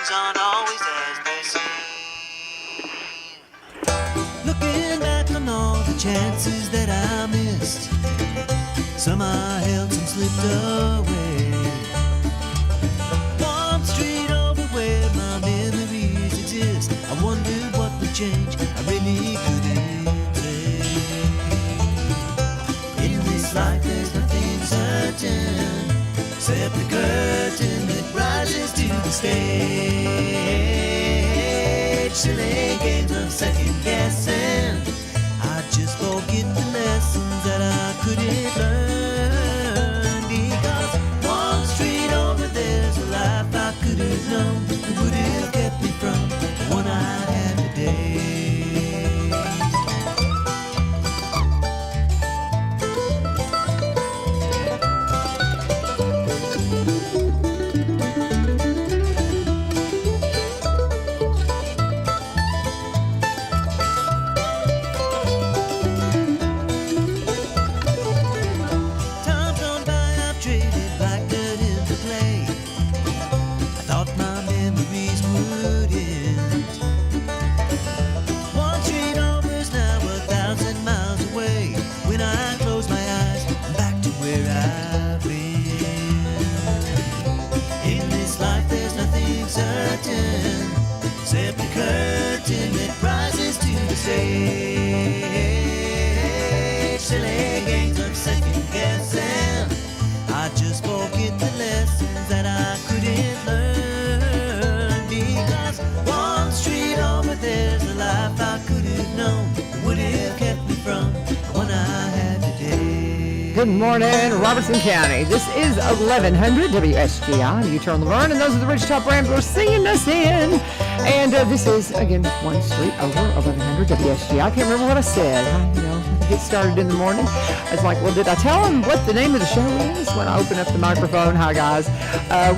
things aren't always as they seem. Looking back on all the chances that I missed, some I held, some slipped away. One street over where my memories exist, I wondered what would change, I really couldn't say. In this life there's nothing certain, except the curtain that rises to the stage. Silly games of second guessing, I just forget the lessons that I couldn't learn. Because one street over there's a life I could have known that would have kept me from the one I had today. Except the curtain that rises to the stage. Silly games of second guessing, I just forget the lessons that I couldn't learn. Because one street over there's a life I could have known that would have kept me from the one I had today. Good morning, Robertson County. This is 1100 WSGI. You turn Laverne, and those are the Ridgetop Ramblers singing us in. And this is, again, one street over 1100 WSGI. I can't remember what I said. Get started in the morning. I was like, well, did I tell them what the name of the show is when I open up the microphone? Hi, guys.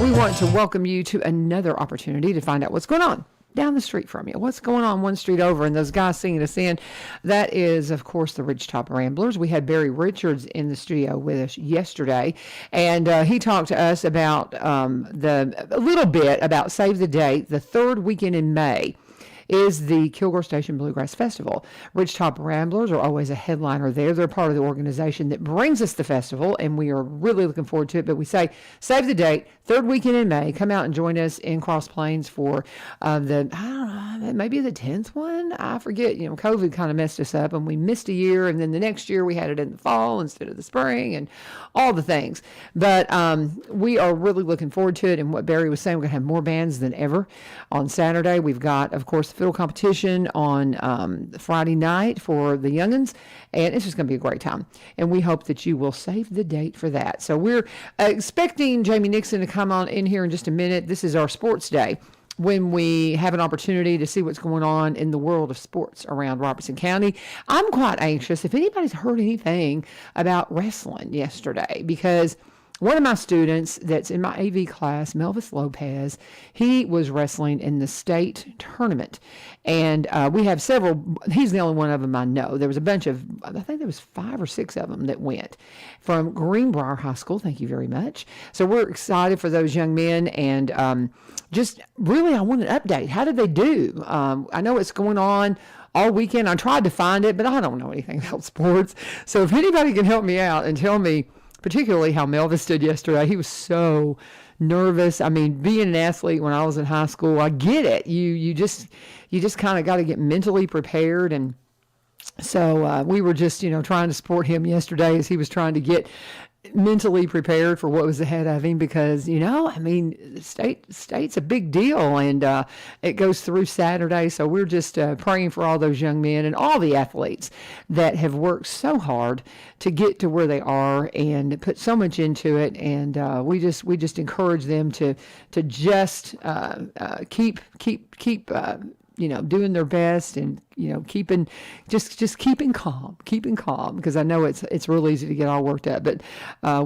We want to welcome you to another opportunity to find out what's going on down the street from you. What's going on one street over? And those guys singing us in, that is, of course, the Ridgetop Ramblers. We had Barry Richards in the studio with us yesterday, and he talked to us about a little bit about Save the Date, the third weekend in May is the Kilgore Station Bluegrass Festival. Ridgetop Ramblers are always a headliner there. They're part of the organization that brings us the festival, and we are really looking forward to it. But we say, save the date, third weekend in May. Come out and join us in Cross Plains for maybe the 10th one? I forget. COVID kind of messed us up, and we missed a year, and then the next year we had it in the fall instead of the spring, and all the things. But we are really looking forward to it, and what Barry was saying, we're going to have more bands than ever. On Saturday, we've got, of course, fiddle competition on Friday night for the youngins, and it's just going to be a great time. And we hope that you will save the date for that. So we're expecting Jamie Nixon to come on in here in just a minute. This is our sports day, when we have an opportunity to see what's going on in the world of sports around Robertson County. I'm quite anxious if anybody's heard anything about wrestling yesterday, because one of my students that's in my AV class, Melvis Lopez, he was wrestling in the state tournament. And we have several, he's the only one of them I know. There was a bunch of, I think there was 5 or 6 of them that went from Greenbrier High School. Thank you very much. So we're excited for those young men, and just really I want an update. How did they do? I know it's going on all weekend. I tried to find it, but I don't know anything about sports. So if anybody can help me out and tell me, particularly how Melvis did yesterday. He was so nervous. I mean, being an athlete when I was in high school, I get it. You just kind of got to get mentally prepared. And so we were just, trying to support him yesterday as he was trying to get mentally prepared for what was ahead of him, because state's a big deal, and it goes through Saturday. So we're just praying for all those young men and all the athletes that have worked so hard to get to where they are and put so much into it. And we just encourage them to just keep doing their best, and keeping calm, because I know it's real easy to get all worked up. But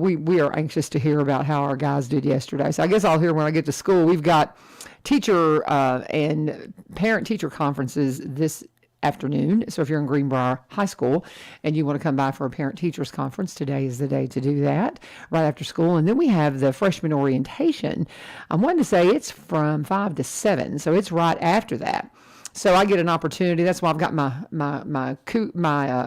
we are anxious to hear about how our guys did yesterday. So I guess I'll hear when I get to school. We've got teacher and parent-teacher conferences this afternoon. So if you're in Greenbrier High School and you want to come by for a parent-teachers conference, today is the day to do that, right after school. And then we have the freshman orientation. I'm wanting to say it's from 5 to 7, so it's right after that. So I get an opportunity. That's why I've got my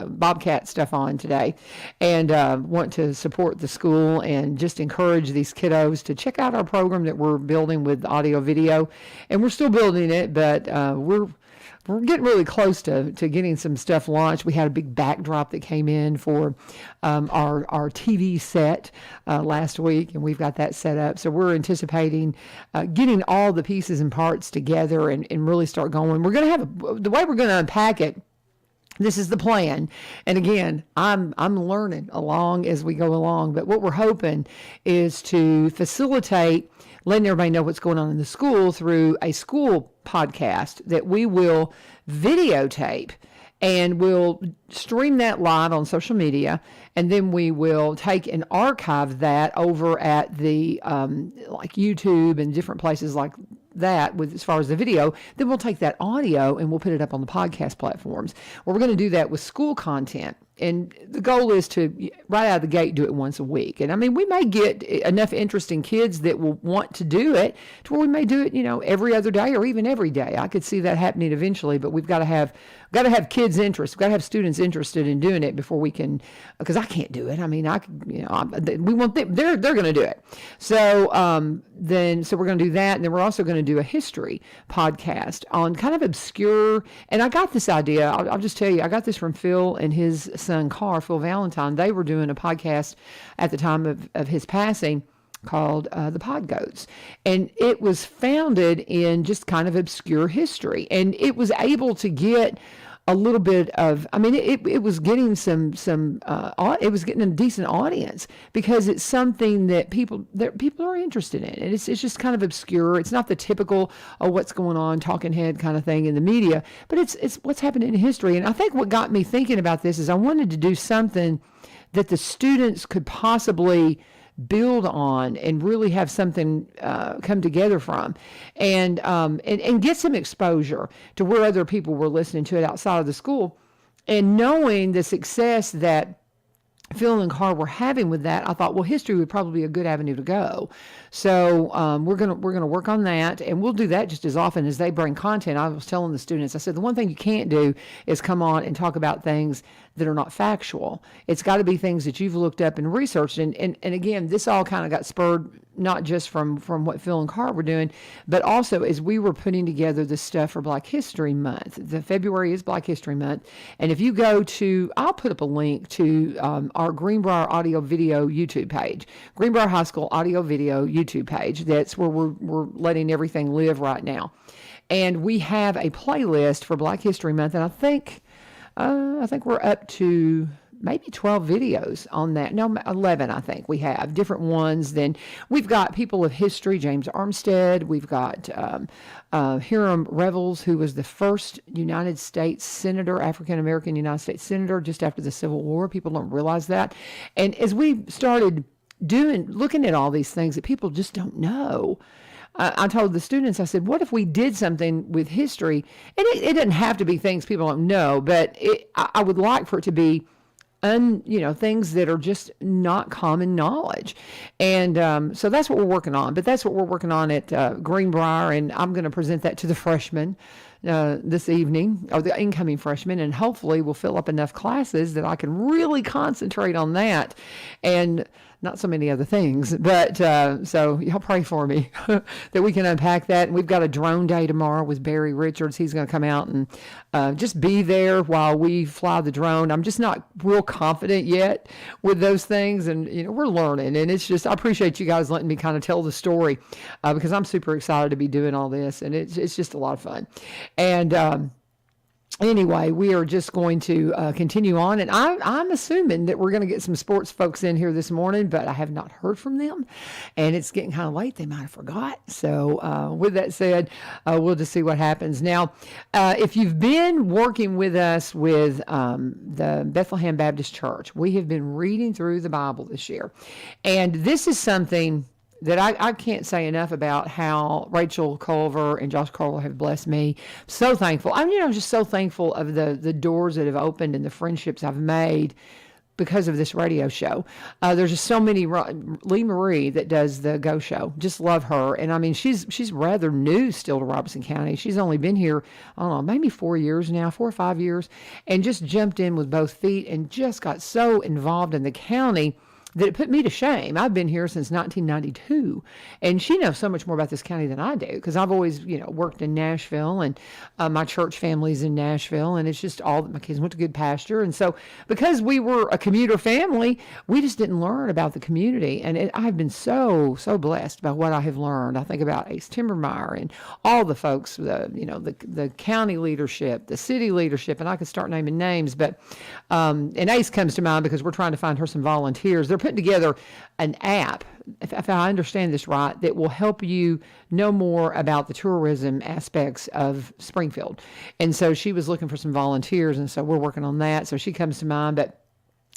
Bobcat stuff on today, and want to support the school and just encourage these kiddos to check out our program that we're building with audio video. And we're still building it, but we're getting really close to getting some stuff launched. We had a big backdrop that came in for our TV set last week, and we've got that set up. So we're anticipating getting all the pieces and parts together and really start going. We're going to have the way we're going to unpack it. This is the plan. And again, I'm learning along as we go along. But what we're hoping is to facilitate letting everybody know what's going on in the school through a school podcast that we will videotape, and we'll stream that live on social media, and then we will take and archive that over at the like YouTube and different places like that with as far as the video. Then we'll take that audio and we'll put it up on the podcast platforms. Well, we're going to do that with school content. And the goal is to, right out of the gate, do it once a week. And I mean, we may get enough interesting kids that will want to do it to where we may do it, every other day or even every day. I could see that happening eventually, but we've got to have kids' interest. We've got to have students interested in doing it before we can, because I can't do it. I mean, we want them, they're going to do it. So so we're going to do that. And then we're also going to do a history podcast on kind of obscure, and I got this idea. I'll just tell you, I got this from Phil and his son Phil Valentine. They were doing a podcast at the time of his passing called The Pod Goats. And it was founded in just kind of obscure history. And it was able to get a little bit of, it was getting it was getting a decent audience because it's something that people are interested in. And it's just kind of obscure. It's not the typical, what's going on, talking head kind of thing in the media, but it's what's happening in history. And I think what got me thinking about this is I wanted to do something that the students could possibly build on and really have something come together from, and get some exposure to where other people were listening to it outside of the school, and knowing the success that Phil and Carr were having with that, I thought, well, history would probably be a good avenue to go. So we're gonna work on that, and we'll do that just as often as they bring content. I was telling the students, I said, the one thing you can't do is come on and talk about things that are not factual. It's got to be things that you've looked up and researched. And again, this all kind of got spurred not just from what Phil and Carr were doing, but also as we were putting together this stuff for Black History Month. The February is Black History Month. And if you go to, I'll put up a link to our Greenbrier Audio Video YouTube page, Greenbrier High School Audio Video YouTube page. That's where we're letting everything live right now. And we have a playlist for Black History Month, and I think we're up to maybe 12 videos on that. No, 11, I think we have different ones. Then we've got people of history, James Armstead. We've got Hiram Revels, who was the first United States Senator, African-American United States Senator just after the Civil War. People don't realize that. And as we started looking at all these things that people just don't know, I told the students, I said, what if we did something with history? And it doesn't have to be things people don't know, but I would like for it to be, things that are just not common knowledge. And so that's what we're working on. But that's what we're working on at Greenbrier, and I'm going to present that to the freshmen this evening, or the incoming freshmen, and hopefully we'll fill up enough classes that I can really concentrate on that and not so many other things. But so y'all pray for me that we can unpack that. And we've got a drone day tomorrow with Barry Richards. He's going to come out and just be there while we fly the drone. I'm just not real confident yet with those things, and we're learning. And it's just, I appreciate you guys letting me kind of tell the story because I'm super excited to be doing all this, and it's just a lot of fun. And anyway, we are just going to continue on, and I'm assuming that we're going to get some sports folks in here this morning, but I have not heard from them, and it's getting kind of late. They might have forgot. So with that said, we'll just see what happens. Now, if you've been working with us with the Bethlehem Baptist Church, we have been reading through the Bible this year, and this is something that I can't say enough about how Rachel Culver and Josh Culver have blessed me. So thankful. I'm just so thankful of the doors that have opened and the friendships I've made because of this radio show. There's just so many. Lee Marie that does the Go Show, just love her. And I mean, she's rather new still to Robertson County. She's only been here, I don't know, maybe 4 years now, 4 or 5 years, and just jumped in with both feet and just got so involved in the county that it put me to shame. I've been here since 1992, and she knows so much more about this county than I do, because I've always, worked in Nashville, and my church family's in Nashville, and it's just all my kids went to Good Pasture. And so because we were a commuter family, we just didn't learn about the community. And I've been so blessed by what I have learned. I think about Ace Timbermeyer and all the folks, the county leadership, the city leadership, and I could start naming names, but and Ace comes to mind because we're trying to find her some volunteers. They're putting together an app, if I understand this right, that will help you know more about the tourism aspects of Springfield. And so she was looking for some volunteers, and so we're working on that. So she comes to mind.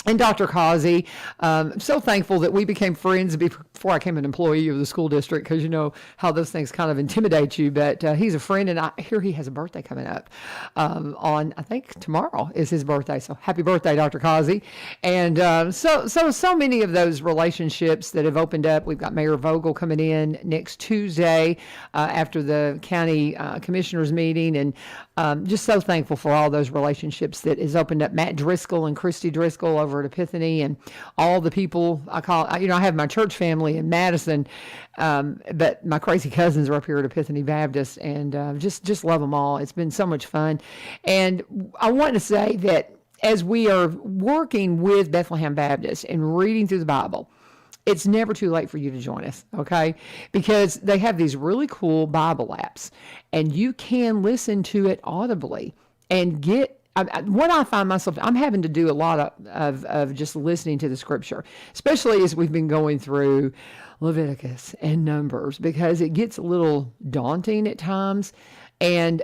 And Dr. Causey, I'm so thankful that we became friends before I became an employee of the school district, because you know how those things kind of intimidate you. But he's a friend, and I hear he has a birthday coming up on, I think tomorrow is his birthday. So happy birthday, Dr. Causey. And so many of those relationships that have opened up. We've got Mayor Vogel coming in next Tuesday after the county commissioners meeting, and just so thankful for all those relationships that has opened up. Matt Driscoll and Christy Driscoll over at Epiphany, and all the people I have my church family in Madison, but my crazy cousins are up here at Epiphany Baptist, and just love them all. It's been so much fun. And I want to say that as we are working with Bethlehem Baptist and reading through the Bible, it's never too late for you to join us, okay? Because they have these really cool Bible apps, and you can listen to it audibly and get. What I find myself, I'm having to do a lot of just listening to the scripture, especially as we've been going through Leviticus and Numbers, because it gets a little daunting at times. And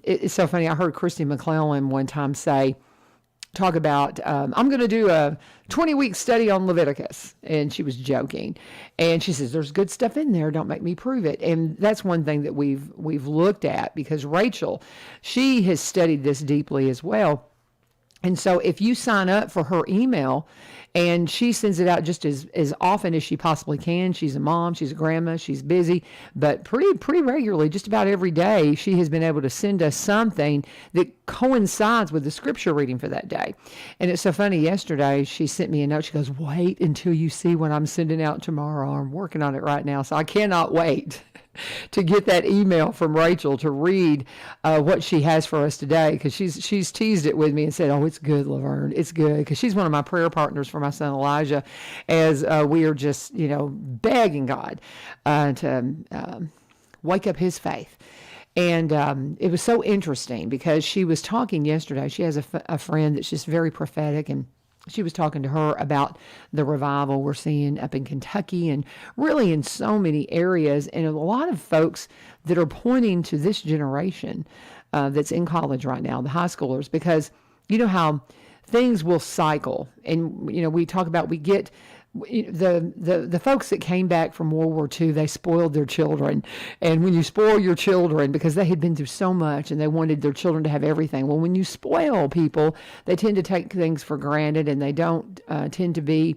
it's so funny. I heard Christy McClellan one time talk about, I'm going to do a 20-week study on Leviticus. And she was joking. And she says, there's good stuff in there. Don't make me prove it. And that's one thing that we've looked at, because Rachel, she has studied this deeply as well. And so if you sign up for her email, and she sends it out just as often as she possibly can. She's a mom, she's a grandma, she's busy, but pretty regularly, just about every day, she has been able to send us something that coincides with the scripture reading for that day. And it's so funny, yesterday she sent me a note. She goes, wait until you see what I'm sending out tomorrow. I'm working on it right now, so I cannot wait to get that email from Rachel to read what she has for us today, because she's teased it with me and said, oh, it's good, Laverne, it's good, because she's one of my prayer partners for my son Elijah, as we are just begging God to wake up his faith. And it was so interesting, because she was talking yesterday. She has a friend that's just very prophetic, and she was talking to her about the revival we're seeing up in Kentucky, and really in so many areas, and a lot of folks that are pointing to this generation that's in college right now, the high schoolers, because you know how things will cycle. And we talk about, we get the folks that came back from World War II, they spoiled their children. And when you spoil your children, because they had been through so much and they wanted their children to have everything. Well, when you spoil people, they tend to take things for granted, and they don't tend to be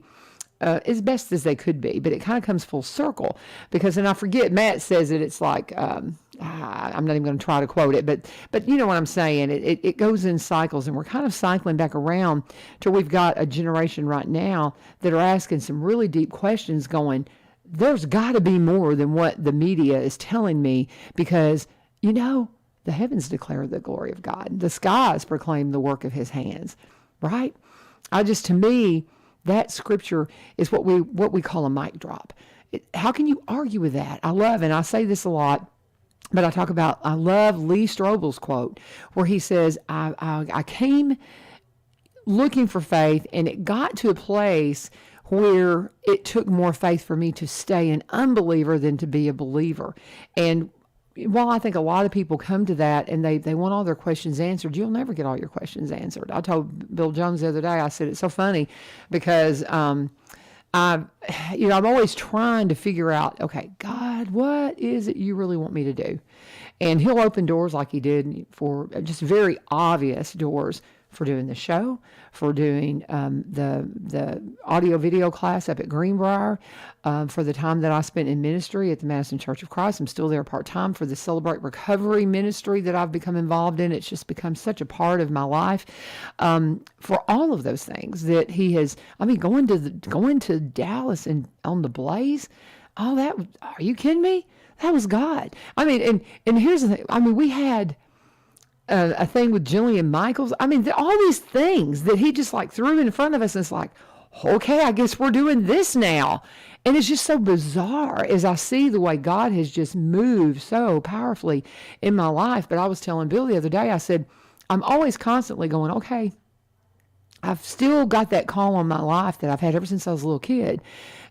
as best as they could be. But it kind of comes full circle, because, and I forget, Matt says it, it's like, I'm not even going to try to quote it, but you know what I'm saying. It goes in cycles, and we're kind of cycling back around till we've got a generation right now that are asking some really deep questions, going, there's got to be more than what the media is telling me, because, the heavens declare the glory of God. The skies proclaim the work of his hands, right? To me, that scripture is what we call a mic drop. How can you argue with that? I love, and I say this a lot, but I love Lee Strobel's quote, where he says, I came looking for faith, and it got to a place where it took more faith for me to stay an unbeliever than to be a believer. And while I think a lot of people come to that and they want all their questions answered, you'll never get all your questions answered. I told Bill Jones the other day, I said, it's so funny, because I'm always trying to figure out, okay, God, what is it you really want me to do? And he'll open doors like he did for just very obvious doors for doing the show, for doing the audio video class up at Greenbrier, for the time that I spent in ministry at the Madison Church of Christ. I'm still there part-time for the Celebrate Recovery ministry that I've become involved in. It's just become such a part of my life. For all of those things that he has, going to Dallas and on the Blaze, are you kidding me? That was God. And here's the thing. We had a thing with Jillian Michaels. All these things that he just like threw in front of us. And it's like, okay, I guess we're doing this now. And it's just so bizarre as I see the way God has just moved so powerfully in my life. But I was telling Bill the other day, I said, I'm always constantly going, okay, I've still got that call on my life that I've had ever since I was a little kid,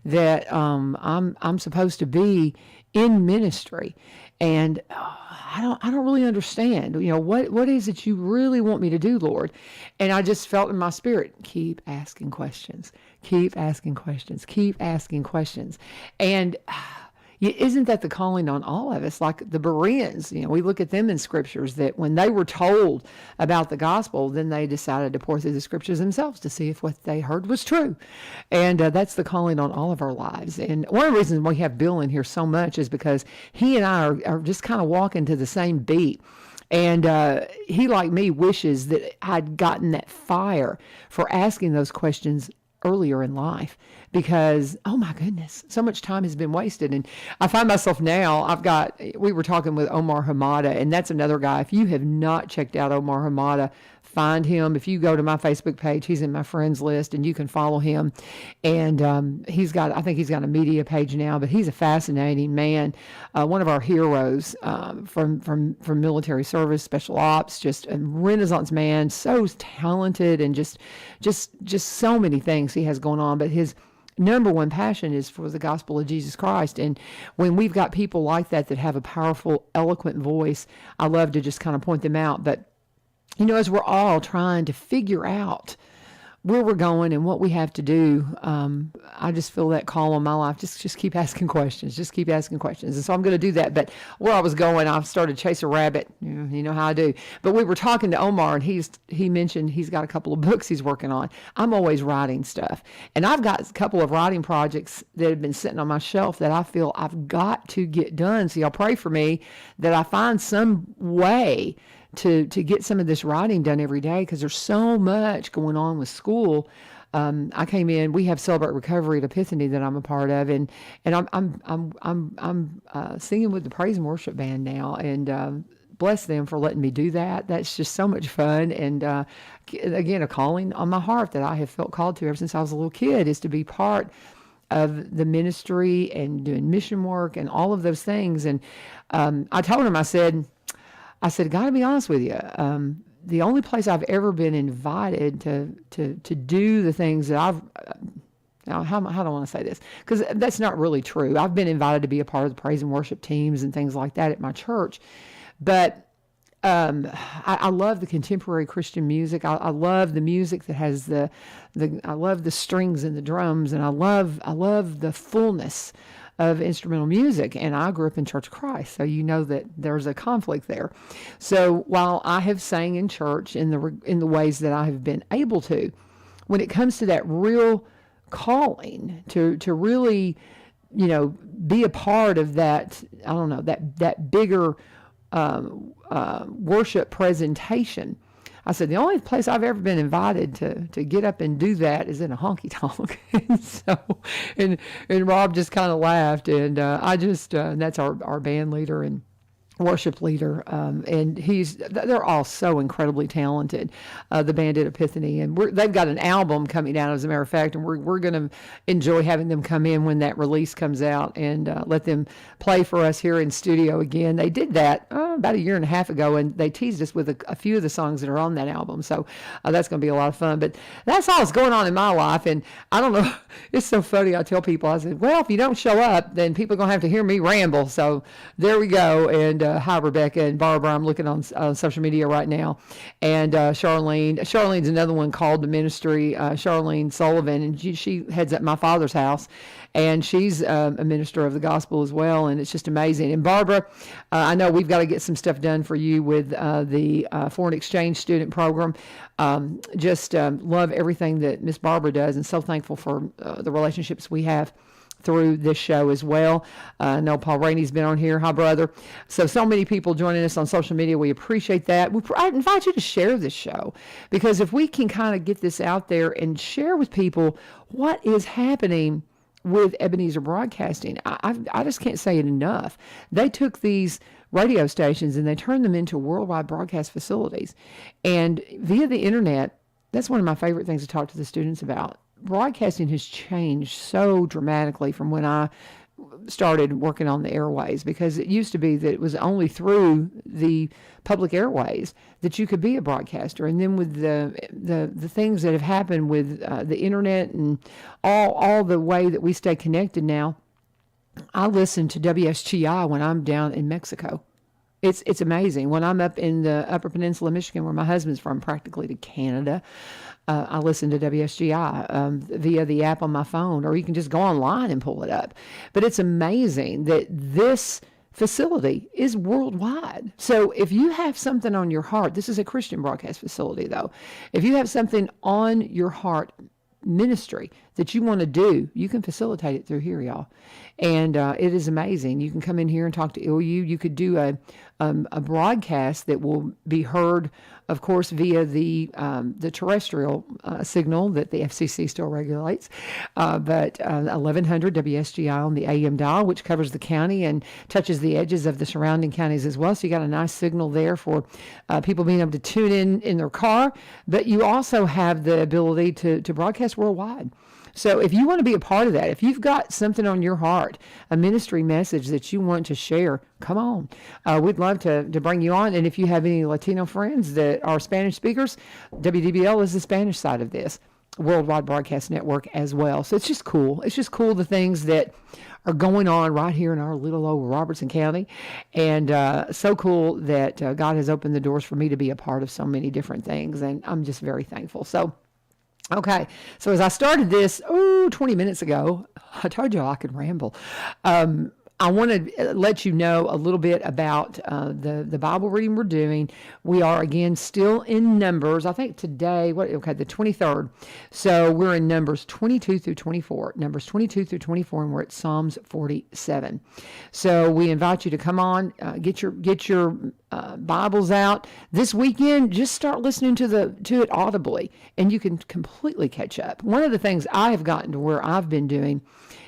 that I'm supposed to be in ministry. And I don't really understand, what is it you really want me to do, Lord? And I just felt in my spirit, keep asking questions, keep asking questions, keep asking questions. And isn't that the calling on all of us? Like the Bereans, we look at them in scriptures that when they were told about the gospel, then they decided to pour through the scriptures themselves to see if what they heard was true. And that's the calling on all of our lives. And one of the reasons we have Bill in here so much is because he and I are just kind of walking to the same beat. And he, like me, wishes that I'd gotten that fire for asking those questions earlier in life, because, oh my goodness, so much time has been wasted. And I find myself now, we were talking with Omar Hamada, and that's another guy. If you have not checked out Omar Hamada, find him. If you go to my Facebook page, he's in my friends list, and you can follow him. And I think he's got a media page now, but he's a fascinating man, one of our heroes from military service, special ops, just a Renaissance man, so talented, and just so many things he has going on. But his number one passion is for the gospel of Jesus Christ. And when we've got people like that have a powerful, eloquent voice, I love to just kind of point them out. But as we're all trying to figure out where we're going and what we have to do, I just feel that call on my life. Just keep asking questions. Just keep asking questions. And so I'm going to do that. But where I was going, I started to chase a rabbit. You know how I do. But we were talking to Omar, and he mentioned he's got a couple of books he's working on. I'm always writing stuff. And I've got a couple of writing projects that have been sitting on my shelf that I feel I've got to get done. So y'all pray for me that I find some way to get some of this writing done every day, because there's so much going on with school. I came in. We have Celebrate Recovery at Epiphany that I'm a part of, and I'm singing with the praise and worship band now, and bless them for letting me do that. That's just so much fun, and again, a calling on my heart that I have felt called to ever since I was a little kid, is to be part of the ministry and doing mission work and all of those things. And I told him, I said, gotta be honest with you. The only place I've ever been invited to do the things that now, how do I want to say this? Because that's not really true. I've been invited to be a part of the praise and worship teams and things like that at my church. But I love the contemporary Christian music. I love the music that has I love the strings and the drums, and I love the fullness of instrumental music. And I grew up in Church of Christ, so that there's a conflict there. So while I have sang in church in the ways that I have been able to, when it comes to that real calling to really, be a part of that, I don't know, that bigger worship presentation, I said, the only place I've ever been invited to get up and do that is in a honky tonk. and Rob just kind of laughed, and that's our band leader and worship leader, and they're all so incredibly talented, the band at Epiphany, and they've got an album coming out, as a matter of fact, and we're going to enjoy having them come in when that release comes out, and let them play for us here in studio again. They did that about a year and a half ago, and they teased us with a few of the songs that are on that album, so that's going to be a lot of fun. But that's all that's going on in my life, and I don't know, it's so funny. I tell people, I said, well, if you don't show up, then people are going to have to hear me ramble, so there we go. And hi, Rebecca and Barbara. I'm looking on social media right now. And Charlene. Charlene's another one called to ministry, Charlene Sullivan, and she heads up my father's house. And she's a minister of the gospel as well, and it's just amazing. And Barbara, I know we've got to get some stuff done for you with the foreign exchange student program. Just love everything that Miss Barbara does, and so thankful for the relationships we have through this show as well. I know Paul Rainey's been on here. Hi, brother. So many people joining us on social media. We appreciate that. I invite you to share this show, because if we can kind of get this out there and share with people what is happening with Ebenezer Broadcasting, I just can't say it enough. They took these radio stations and they turned them into worldwide broadcast facilities. And via the internet, that's one of my favorite things to talk to the students about. Broadcasting has changed so dramatically from when I started working on the airways, because it used to be that it was only through the public airways that you could be a broadcaster. And then with the things that have happened with the internet and all the way that we stay connected now, I listen to WSGI when I'm down in Mexico. It's amazing. When I'm up in the Upper Peninsula, Michigan, where my husband's from, practically to Canada, I listen to WSGI via the app on my phone, or you can just go online and pull it up. But it's amazing that this facility is worldwide. So if you have something on your heart, this is a Christian broadcast facility, though. If you have something on your heart, ministry that you want to do, you can facilitate it through here, y'all. And it is amazing. You can come in here and talk to ILU. You could do a broadcast that will be heard, of course, via the terrestrial signal that the FCC still regulates, but 1100 WSGI on the AM dial, which covers the county and touches the edges of the surrounding counties as well. So you got a nice signal there for people being able to tune in their car, but you also have the ability to broadcast worldwide. So if you want to be a part of that, if you've got something on your heart, a ministry message that you want to share, come on. We'd love to bring you on. And if you have any Latino friends that are Spanish speakers, WDBL is the Spanish side of this Worldwide Broadcast Network as well. So it's just cool. It's just cool, the things that are going on right here in our little old Robertson County. And so cool that God has opened the doors for me to be a part of so many different things. And I'm just very thankful. So okay, so as I started this, 20 minutes ago, I told you I could ramble. I want to let you know a little bit about the Bible reading we're doing. We are, again, still in Numbers. I think today, the 23rd. So we're in Numbers 22 through 24. Numbers 22 through 24, and we're at Psalms 47. So we invite you to come on, get your Bibles out this weekend. Just start listening to it audibly, and you can completely catch up. One of the things I have gotten to where I've been doing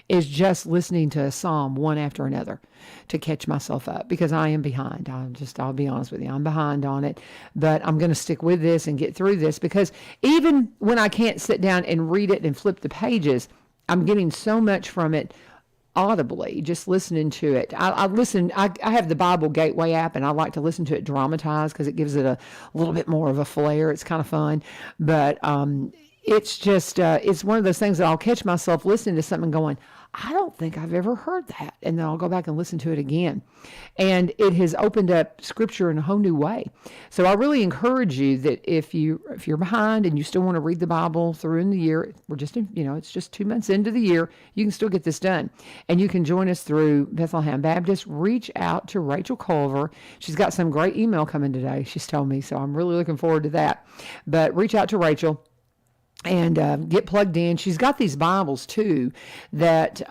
is just listening to a psalm one after another to catch myself up, because I am behind. I'll be honest with you, I'm behind on it, but I'm going to stick with this and get through this, because even when I can't sit down and read it and flip the pages, I'm getting so much from it audibly, just listening to it. I have the Bible Gateway app, and I like to listen to it dramatized because it gives it a little bit more of a flair. It's kind of fun, but it's just, it's one of those things that I'll catch myself listening to something going, I don't think I've ever heard that. And then I'll go back and listen to it again. And it has opened up Scripture in a whole new way. So I really encourage you that if you're behind and you still want to read the Bible through in the year, we're just it's just 2 months into the year, you can still get this done. And you can join us through Bethlehem Baptist. Reach out to Rachel Culver. She's got some great email coming today, she's told me. So I'm really looking forward to that. But reach out to Rachel and get plugged in. She's got these Bibles too that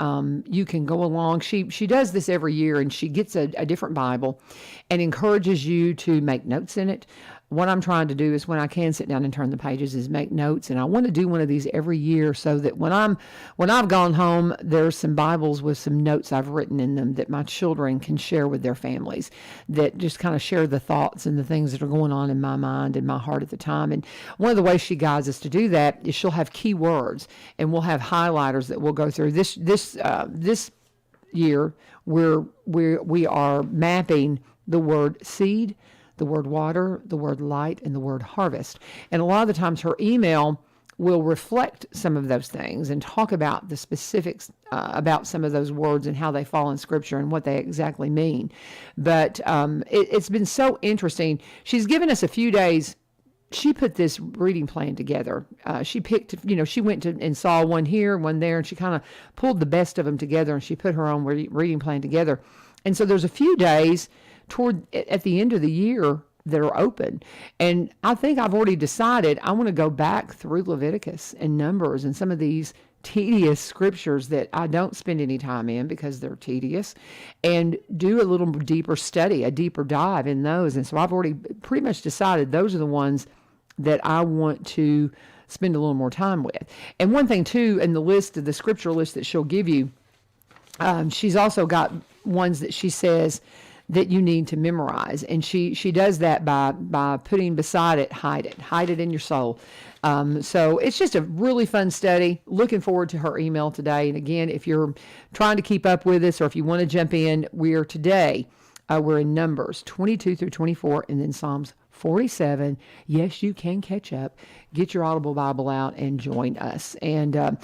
you can go along. She does this every year, and she gets a different Bible and encourages you to make notes in it. What I'm trying to do is, when I can sit down and turn the pages, is make notes. And I want to do one of these every year, so that when I've gone home, there's some Bibles with some notes I've written in them that my children can share with their families, that just kind of share the thoughts and the things that are going on in my mind and my heart at the time. And one of the ways she guides us to do that is she'll have key words, and we'll have highlighters that we'll go through. This year, we are mapping the word seed, the word water, the word light, and the word harvest. And a lot of the times her email will reflect some of those things and talk about the specifics about some of those words and how they fall in Scripture and what they exactly mean. But it's been so interesting. She's given us a few days. She put this reading plan together. She picked, she went to and saw one here, one there, and she kind of pulled the best of them together, and she put her own reading plan together. And so there's a few days at the end of the year that are open. And I think I've already decided I want to go back through Leviticus and Numbers and some of these tedious scriptures that I don't spend any time in because they're tedious, and do a little deeper study, a deeper dive in those. And so I've already pretty much decided those are the ones that I want to spend a little more time with. And one thing too, in the scripture list that she'll give you, she's also got ones that she says that you need to memorize. And she does that by putting beside it, hide it in your soul. So it's just a really fun study. Looking forward to her email today. And again, if you're trying to keep up with us or if you want to jump in, we're in Numbers 22 through 24 and then Psalms 47. Yes, you can catch up. Get your Audible Bible out and join us. And I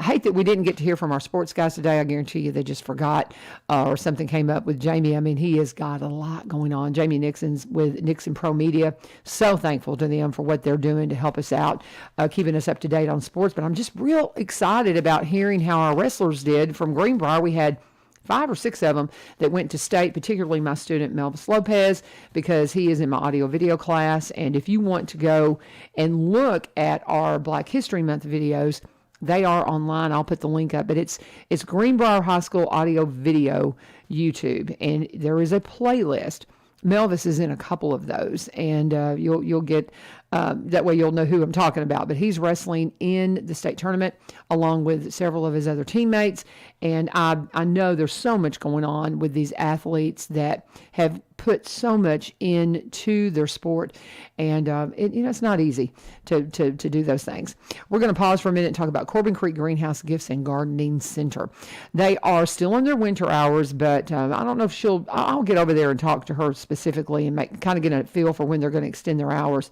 hate that we didn't get to hear from our sports guys today. I guarantee you they just forgot or something came up with Jamie. I mean, he has got a lot going on. Jamie Nixon's with Nixon Pro Media. So thankful to them for what they're doing to help us out, keeping us up to date on sports. But I'm just real excited about hearing how our wrestlers did from Greenbrier. We had 5 or 6 of them that went to state, particularly my student Melvis Lopez, because he is in my audio video class. And if you want to go and look at our Black History Month videos, they are online. I'll put the link up, but it's Greenbrier High School Audio Video YouTube, and there is a playlist. Melvis is in a couple of those, and you'll get that way you'll know who I'm talking about. But he's wrestling in the state tournament along with several of his other teammates, and I know there's so much going on with these athletes that have put so much into their sport, and it's not easy to do those things. We're going to pause for a minute and talk about Corbin Creek Greenhouse Gifts and Gardening Center. They are still in their winter hours, but I don't know if I'll get over there and talk to her specifically and kind of get a feel for when they're going to extend their hours.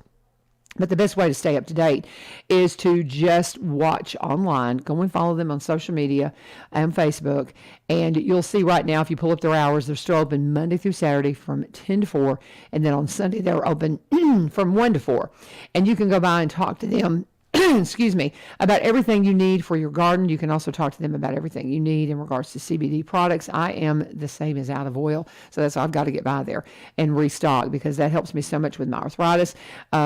But the best way to stay up to date is to just watch online. Go and follow them on social media and Facebook. And you'll see right now, if you pull up their hours, they're still open Monday through Saturday from 10 to 4. And then on Sunday, they're open from 1 to 4. And you can go by and talk to them excuse me, about everything you need for your garden. You can also talk to them about everything you need in regards to CBD products. I am the same as out of oil, so that's why I've got to get by there and restock, because that helps me so much with my arthritis.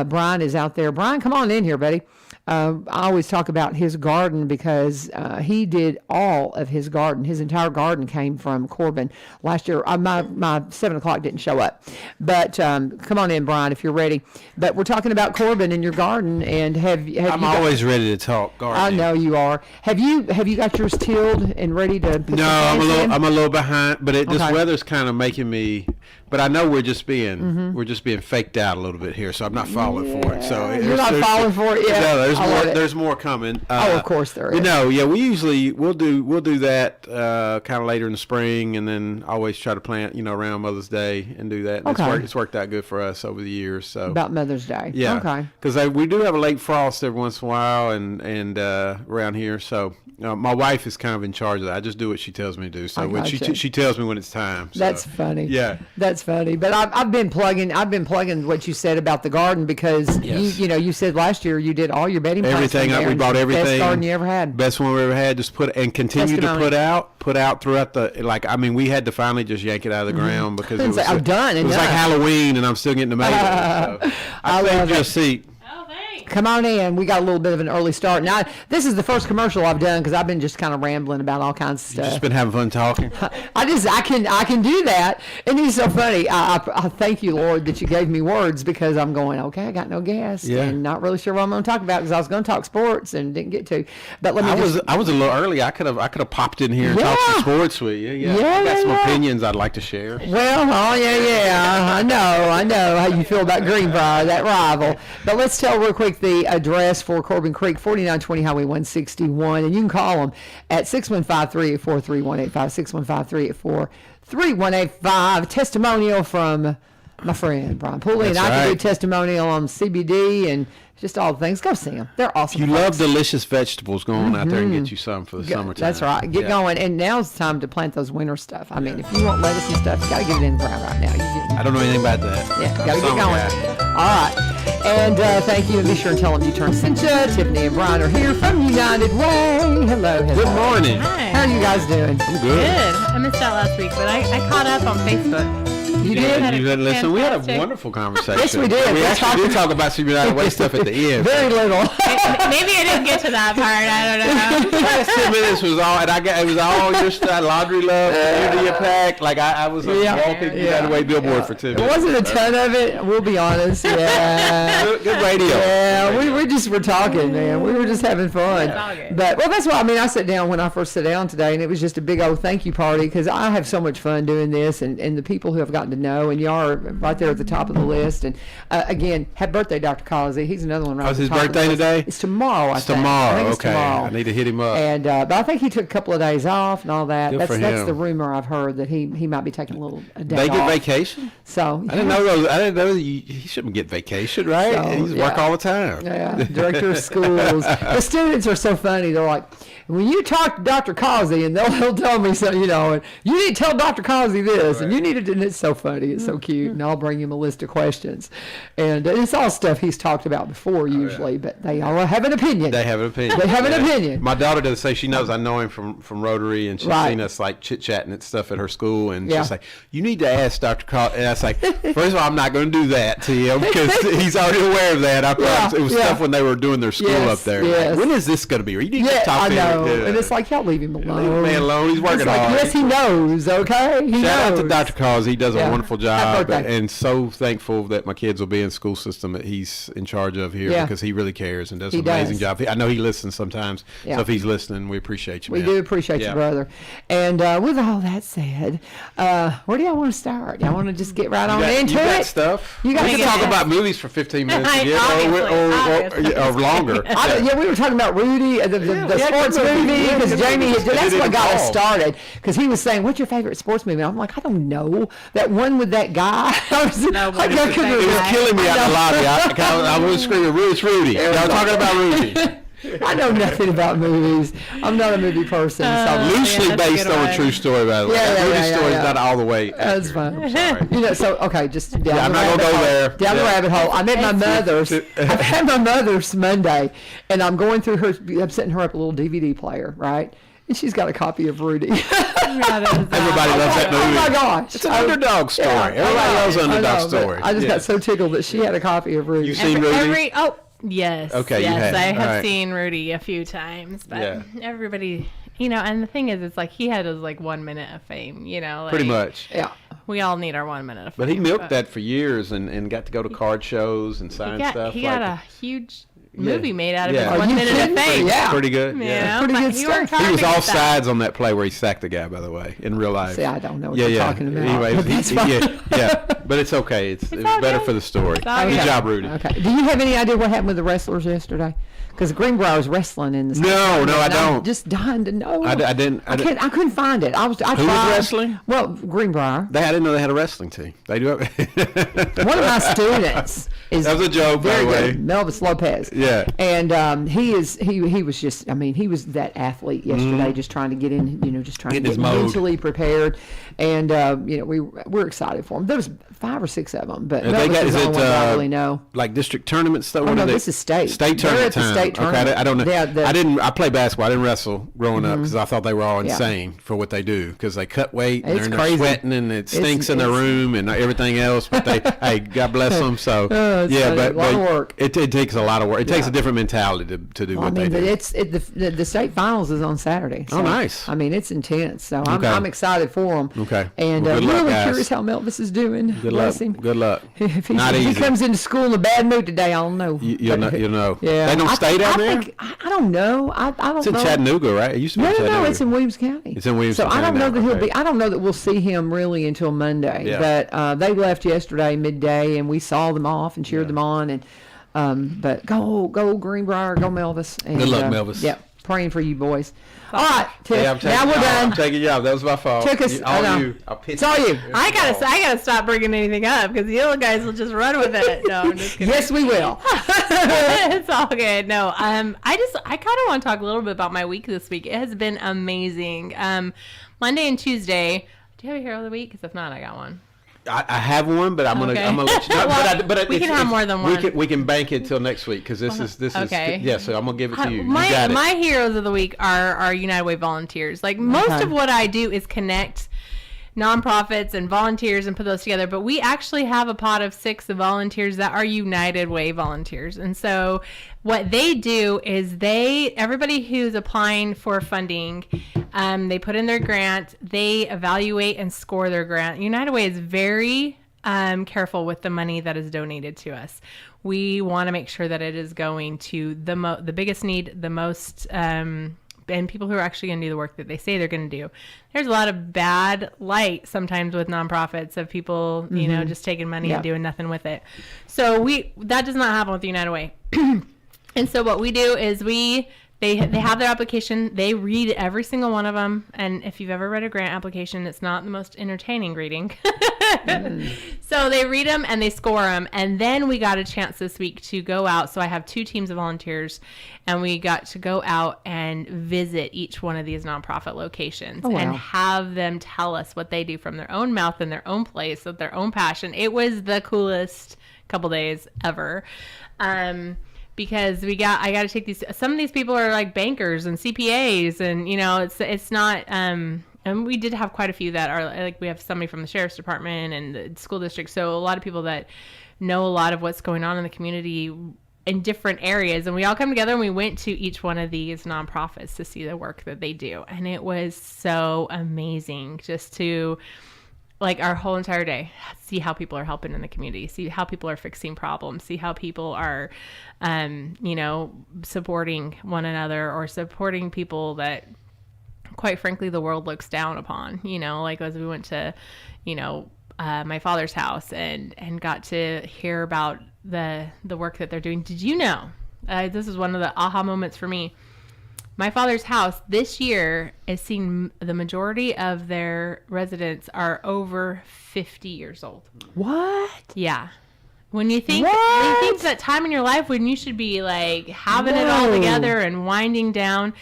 Brian is out there. Brian, come on in here, buddy. I always talk about his garden because he did all of his garden. His entire garden came from Corbin last year. My 7 o'clock didn't show up, but come on in, Brian, if you're ready. But we're talking about Corbin in your garden, and have I'm always ready to talk gardening. I know you are. Have you got yours tilled and ready to put No, I'm a little behind, but this weather's kind of making me. But I know we're just being faked out a little bit here, so I'm not falling for it. So you're not falling for it yet. No, there's more coming. Of course there is. We'll do that kind of later in the spring, and then always try to plant around Mother's Day and do that. And it's worked out good for us over the years. So about Mother's Day. Yeah. Okay. Because we do have a late frost every once in a while, and around here. So my wife is kind of in charge of that. I just do what she tells me to do. So when she tells me when it's time. So. That's funny. Yeah. That's funny. But I've been plugging what you said about the garden, because you said last year you did all your bedding plants. Everything. We bought everything. Best garden you ever had. Best one we ever had. Just continue to put out throughout the we had to finally just yank it out of the ground because it was done. It was like Halloween, and I'm still getting tomatoes. So I saved you a seat. Come on in. We got a little bit of an early start. Now, this is the first commercial I've done because I've been just kind of rambling about all kinds of stuff. You've just been having fun talking. I can do that. And it's so funny. I thank you, Lord, that you gave me words, because I'm going, okay, I got no gas. Yeah. And not really sure what I'm going to talk about, because I was going to talk sports and didn't get to. But I was a little early. I could have popped in here and talked some sports with you. Yeah. I got some opinions I'd like to share. Well, I know how you feel about Greenbrier, that rival. But let's tell real quick the address for Corbin Creek, 4920 Highway 161, and you can call them at 615-384-3185, 615-384-3185. Testimonial from My friend, Brian Pulley, and That's I can do right. testimonial on CBD and just all the things. Go see them. They're awesome. If you folks. love delicious vegetables, go on out there and get you some for the summertime. That's right. Get going. And now's the time to plant those winter stuff. I mean, if you want lettuce and stuff, you got to get it in the ground right now. I don't know anything about that. Yeah, got to get Summer going. guy. All right. And thank you. And be sure and tell them you turned Cynthia. Tiffany and Brian are here from United Way. Hello. Good morning. Hi. How are you guys doing? I'm good. Good. I missed out last week, but I caught up on Facebook. You did? Had a You didn't listen. We had a fantastic- wonderful conversation. Yes, we did. We We actually did talk about some United Way stuff at the end. Very little. Maybe I didn't get to that part. I don't know. The last 10 minutes was all, and it was all your stuff, laundry love, community impact. Like I was a Yeah. walking United Way billboard for 10 It minutes. wasn't a ton of it. We'll be honest. Yeah. Good radio. Yeah, we just were talking, man. We were just having fun. It's all good. But, well, that's why, I mean, I sat down when I first sat down today, and it was just a big old thank you party because I have so much fun doing this, and the people who I've gotten to know, and y'all are right there at the top of the list. And, again, happy birthday, Dr. Causey. He's another one right Oh, at it's the his top of the birthday list. today? It's tomorrow, I It's think. I tomorrow. think it's Okay. tomorrow. I need to hit him up. And but I think he took a couple of days off and all that. Good That's for him. the rumor I've heard that he might be taking a day They get off. vacation? So I didn't know those. I didn't know he shouldn't get vacation, right? So, He's work yeah. all the time. Yeah, director of schools. The students are so funny. They're like, when you talk to Dr. Causey, and he'll tell me so, and you need to tell Dr. Causey this, and you need to. And it's so funny. It's so cute, and I'll bring him a list of questions, and it's all stuff he's talked about before usually, but they all have an opinion. They have an opinion. They have an opinion. My daughter does say she knows I know him from Rotary, and she's Right. seen us like chit chatting and stuff at her school, and Yeah. she's like, "You need to ask Dr. Call." And I was like, first of all, I'm not going to do that to him because he's already aware of that. I promise. It was yeah. stuff when they were doing their school Yes, up there. yes. Like, when is this going to be? You need Yeah, to talk I to know, him. Yeah. and it's like y'all leave him alone. Leave the man alone. He's working It's like, hard. yes, he knows. Okay, he Shout out to knows. Dr. Cause. He does Yeah. a wonderful Happy job, birthday. and so thankful that my kids will be in the school system that he's in charge of here Yeah. because he really cares and does He an amazing does. job. I know he listens sometimes, Yeah. so if he's listening, we appreciate you, We man. do appreciate Yeah. you, brother. And with all that said, where do y'all want to start? Y'all want to just get right on into you got it? stuff. You got we can stuff. talk about movies for 15 minutes again, Obviously. or longer. Yeah, we were talking about Rudy, the we had sports good movies. movie, We had because good Jamie, movies. that's It what didn't got us fall. started. Because he was saying, "What's your favorite sports movie?" And I'm like, "I don't know. That one with that guy." I was, No, I what is couldn't it? It was remember. killing me out in the lobby. I was screaming, "It's Rudy!" Y'all talking about Rudy? I know nothing about movies. I'm not a movie person. So Loosely that's a based good on a one. true story, by the way. Yeah, That yeah, Rudy yeah, story yeah. is not all the way. That's accurate. fine. I'm sorry. So okay, just down I'm the not gonna rabbit go hole. there. Down the Yeah. rabbit hole. I'm at my mother's. I've had my mother's Monday, and I'm going through her. I'm setting her up a little DVD player, right? And she's got a copy of Rudy. Everybody loves that movie. Oh my gosh! It's an underdog story. Yeah, Everybody I know, loves an I underdog know, but story. I just Yeah. got so tickled that she had a copy of Rudy. You've seen Rudy? Yes. Okay, you yes, have. I have All right. seen Rudy a few times, but Yeah. everybody, and the thing is, it's like he had his 1 minute of fame, like, Pretty much. Yeah. We all need our 1 minute of fame. But he milked that for years and got to go to card shows and sign stuff. He like got a huge movie made out of Yeah. his Are 1 you minute of kidding me? fame. Yeah. pretty good. You Yeah. know, Pretty but good he stuff. worked hard He was to all get that. sides on that play where he sacked the guy, by the way, in real life. See, I don't know what yeah, you're yeah. talking about. Anyway, but that's fine. yeah. But it's okay. It's all better good. for the story. all Good good. job, Rudy. Okay. Do you have any idea what happened with the wrestlers yesterday? Because Greenbrier's wrestling in the state No, tournament, I and I'm don't. just dying to know. I didn't. I couldn't find it. I tried. wrestling? Well, Greenbrier. I didn't know they had a wrestling team. They do have. One of my students is That was a joke, by very the way. good, Melvis Lopez. Yeah. And he was just, he was that athlete yesterday, just trying to get in, just trying Get in to his get mode. mentally prepared. And we're excited for him. There was 5 or 6 of them, but Have they Melvis got- is is the only it, one that I really know. Like district tournament stuff. Oh, What no, are they? this is state. State They're tournament at the time. state tournament. Okay, I don't know. Yeah, I play basketball. I didn't wrestle growing up because I thought they were all Yeah. insane for what they do because they cut weight and It's they're in there crazy. sweating and it stinks in their it's- room and everything else. But they, hey, God bless them. So It's yeah, a lot of work. It takes a lot of work. It takes Yeah. a different mentality to do Well, what they do. the state finals is on Saturday. So, Oh, nice. I mean, it's intense. So Okay. I'm excited for him. Okay. And Well, good luck, really guys. curious how Melvis is doing. Good Bless luck. him. Good luck. If Not he easy. comes into school in a bad mood today, I don't know. You'll know. Yeah. They don't stay down there? I don't know. I don't It's in know. Chattanooga, right? It used to be No, in no, Chattanooga. no. It's in Williams County. It's in Williamson So I don't County know now, that he'll okay. be. I don't know that we'll see him really until Monday. Yeah. But they left yesterday midday, and we saw them off and cheered them on. And but go Greenbrier, go Melvis. And, Good luck, Melvis. Yep. praying for you boys. All right, Tiff, Hey, now we're done. I'm taking you out. That was my fault. Took us. It's all you. I gotta stop bringing anything up because the other guys will just run with it. No, I'm just kidding. Yes, we will. It's all good. No, I kind of want to talk a little bit about my week this week. It has been amazing. Monday and Tuesday. Do you have a hero of the week? Because if not, I got one. I have one, but I'm gonna let you know. Well, but we can have more than one. We can bank it till next week because this is okay. Yeah, so I'm gonna give it to you. My heroes of the week are United Way volunteers. Like most of what I do is connect nonprofits and volunteers and put those together, but we actually have a pot of 6 volunteers that are United Way volunteers. And so what they do is everybody who's applying for funding, they put in their grant, they evaluate and score their grant. United Way is very careful with the money that is donated to us. We want to make sure that it is going to the biggest need, the most and people who are actually going to do the work that they say they're going to do. There's a lot of bad light sometimes with nonprofits of people, you know, just taking money and doing nothing with it. So that does not happen with the United Way. And so what we do is they have their application. They read every single one of them. And if you've ever read a grant application, it's not the most entertaining reading. So they read them and they score them. And then we got a chance this week to go out. So I have 2 teams of volunteers, and we got to go out and visit each one of these nonprofit locations and have them tell us what they do from their own mouth and their own place with their own passion. It was the coolest couple days ever. Because I got to take some of these people are like bankers and CPAs, and you know, it's not, and we did have quite a few that are like, we have somebody from the sheriff's department and the school district. So a lot of people that know a lot of what's going on in the community in different areas. And we all come together and we went to each one of these nonprofits to see the work that they do. And it was so amazing just to, like, our whole entire day, see how people are helping in the community, see how people are fixing problems, see how people are, you know, supporting one another or supporting people that, quite frankly, the world looks down upon. You know, like as we went to, you know, my father's house and got to hear about the work that they're doing. Did you know, this is one of the aha moments for me. My father's house this year is seeing the majority of their residents are over 50 years old. What? Yeah. When you think that time in your life when you should be like having it all together and winding down.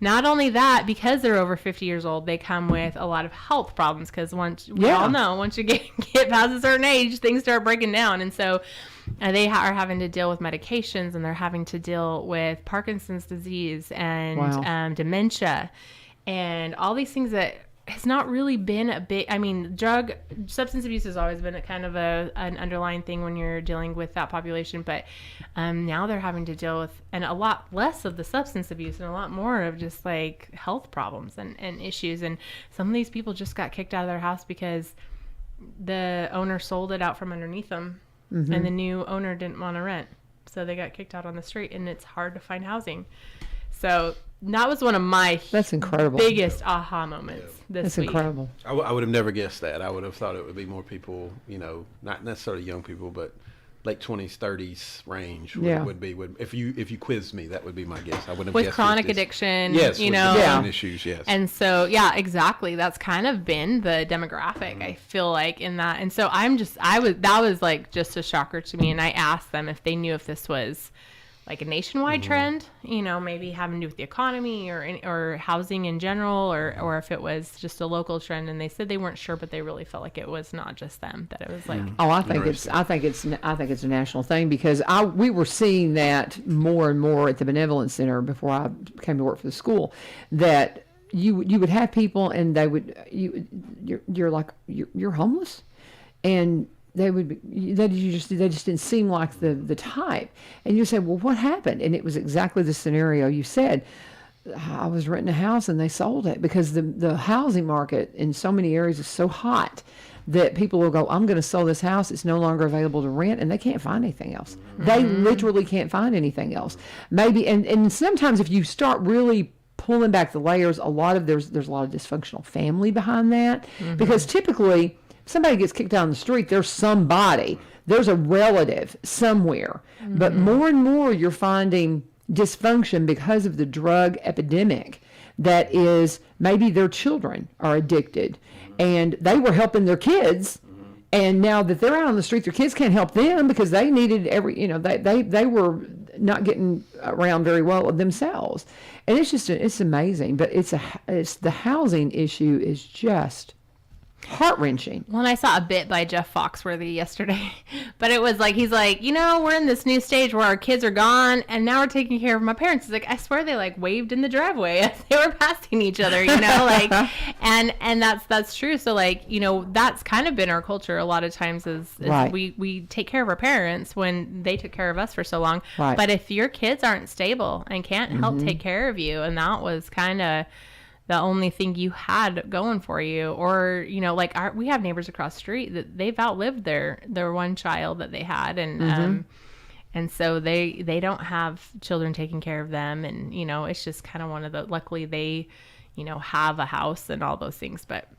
Not only that, because they're over 50 years old, they come with a lot of health problems because we all know once you get past a certain age, things start breaking down. And so they are having to deal with medications, and they're having to deal with Parkinson's disease and dementia and all these things that has not really been a big, I mean, substance abuse has always been a kind of an underlying thing when you're dealing with that population, but now they're having to deal with, and a lot less of the substance abuse and a lot more of just like health problems and issues. And some of these people just got kicked out of their house because the owner sold it out from underneath them, and the new owner didn't want to rent. So they got kicked out on the street, and it's hard to find housing. So that was one of my biggest aha moments this week. That's incredible. I would have never guessed that. I would have thought it would be more people, you know, not necessarily young people, but late 20s, 30s range would be. If you quizzed me, that would be my guess. I wouldn't have with guessed chronic addiction, yes, you know, issues, yes. And so, exactly. That's kind of been the demographic. I feel like in that, and so that was like just a shocker to me. And I asked them if they knew if this was like a nationwide trend, you know, maybe having to do with the economy or housing in general, or if it was just a local trend. And they said they weren't sure, but they really felt like it was not just them, that it was like. Oh, I think it's a national thing, because we were seeing that more and more at the Benevolence Center before I came to work for the school, that you would have people and they would, you're homeless, and they just didn't seem like the type. And you say, well, what happened? And it was exactly the scenario you said. I was renting a house and they sold it because the housing market in so many areas is so hot that people will go, I'm going to sell this house. It's no longer available to rent, and they can't find anything else. They literally can't find anything else. Maybe, and sometimes if you start really pulling back the layers, there's a lot of dysfunctional family behind that, because typically somebody gets kicked down the street, there's a relative somewhere. But more and more you're finding dysfunction because of the drug epidemic that is maybe their children are addicted and they were helping their kids. And now that they're out on the street, their kids can't help them because they needed they were not getting around very well themselves. And it's amazing. But it's the housing issue is just heart-wrenching. Well, and I saw a bit by Jeff Foxworthy yesterday, but it was like, he's like, we're in this new stage where our kids are gone and now we're taking care of my parents. He's like, I swear they like waved in the driveway as they were passing each other, like, and that's true. So like, that's kind of been our culture a lot of times is Right. we take care of our parents when they took care of us for so long. Right. But if your kids aren't stable and can't help take care of you, and that was kind of the only thing you had going for you, or we have neighbors across the street that they've outlived their one child that they had, and so they don't have children taking care of them, and it's just kind of one of the, luckily they have a house and all those things, but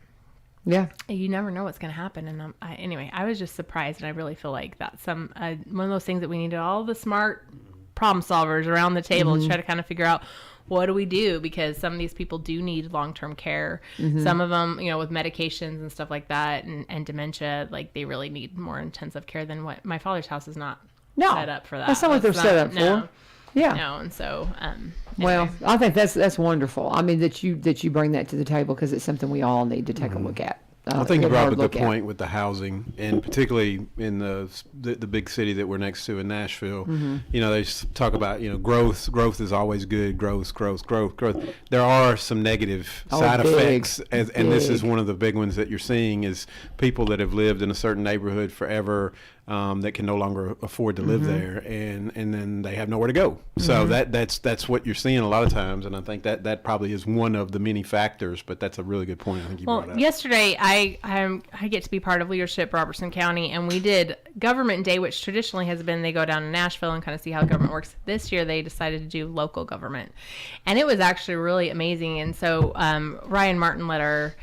Yeah. you never know what's going to happen. And anyway, I was just surprised, and I really feel like that's one of those things that we needed all the smart problem solvers around the table to try to kind of figure out, what do we do? Because some of these people do need long-term care. Some of them, with medications and stuff like that, and dementia, like they really need more intensive care than what my father's house is not set up for that. That's not what they're set up for. Yeah. No, and so. Well, anyway. I think that's wonderful. I mean that you bring that to the table because it's something we all need to take a look at. I think you brought up a good point with the housing, and particularly in the big city that we're next to in Nashville. They talk about growth. Growth is always good. Growth. There are some negative side effects, and this is one of the big ones that you're seeing is people that have lived in a certain neighborhood forever. That can no longer afford to live there, and then they have nowhere to go. So that's what you're seeing a lot of times, and I think that probably is one of the many factors. But that's a really good point. I think you brought up. Yesterday I get to be part of leadership Robertson County, and we did Government Day, which traditionally has been they go down to Nashville and kind of see how government works. This year they decided to do local government, and it was actually really amazing. And so Ryan Martin led